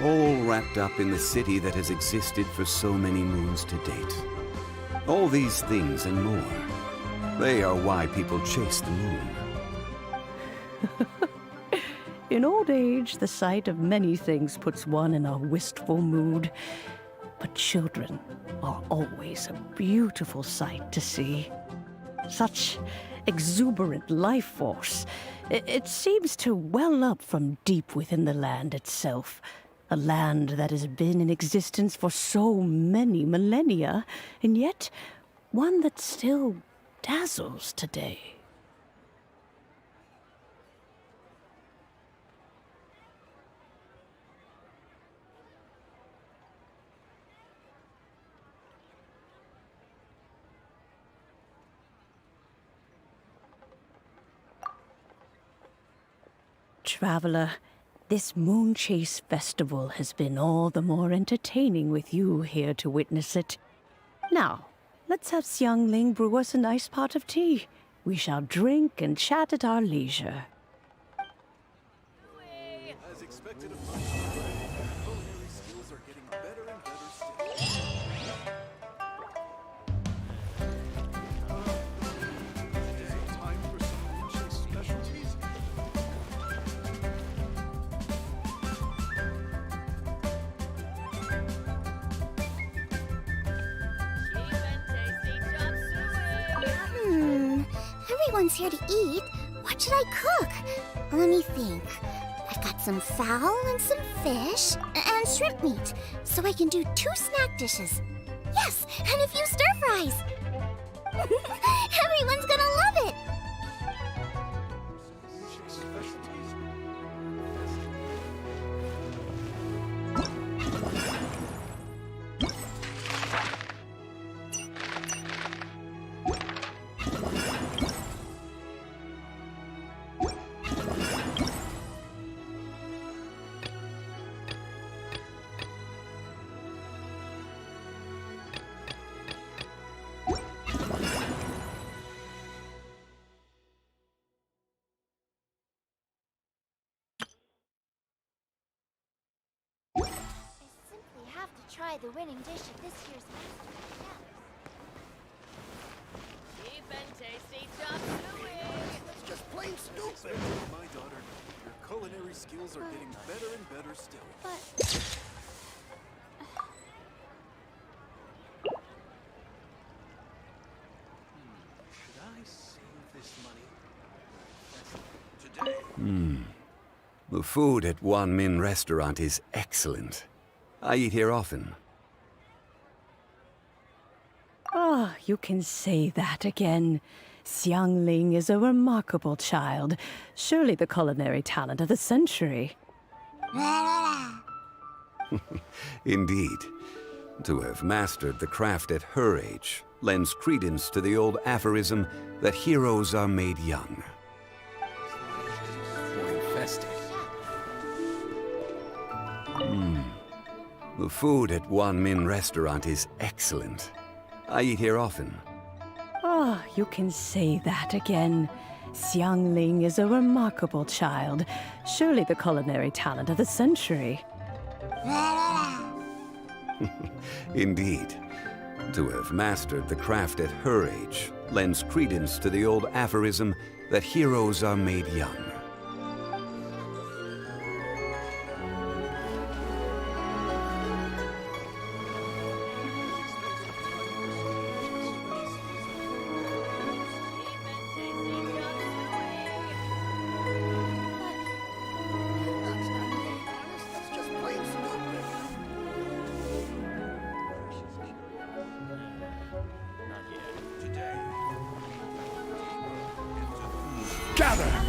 All wrapped up in the city that has existed for so many moons to date. All these things and more. They are why people chase the moon. In old age, the sight of many things puts one in a wistful mood. But children are always a beautiful sight to see. Such exuberant life force. It seems to well up from deep within the land itself. A land that has been in existence for so many millennia, and yet one that still dazzles today. Traveler, this Moon Chase Festival has been all the more entertaining with you here to witness it. Now, let's have Xiangling brew us a nice pot of tea. We shall drink and chat at our leisure. As expected of my culinary skills are getting better and better still. Is it time for some Moon Chase specialties? Everyone's here to eat. What What should I cook? Let me think. I've got some fowl and some fish and shrimp meat, so I can do 2 snack dishes. Yes, and a few stir fries. Everyone's gonna love it. Try the winning dish of this year's Cheap and tasty chop suey. That's just plain stupid. My daughter, your culinary skills are getting better and better still. Should I save this money? Today. The food at Wan Min restaurant is excellent. I eat here often. Ah, you can say that again. Xiangling is a remarkable child. Surely the culinary talent of the century. Indeed. To have mastered the craft at her age lends credence to the old aphorism that heroes are made young. Infested. The food at Wan Min restaurant is excellent. I eat here often. Ah, you can say that again. Xiangling is a remarkable child. Surely the culinary talent of the century. Indeed. To have mastered the craft at her age lends credence to the old aphorism that heroes are made young. Gather!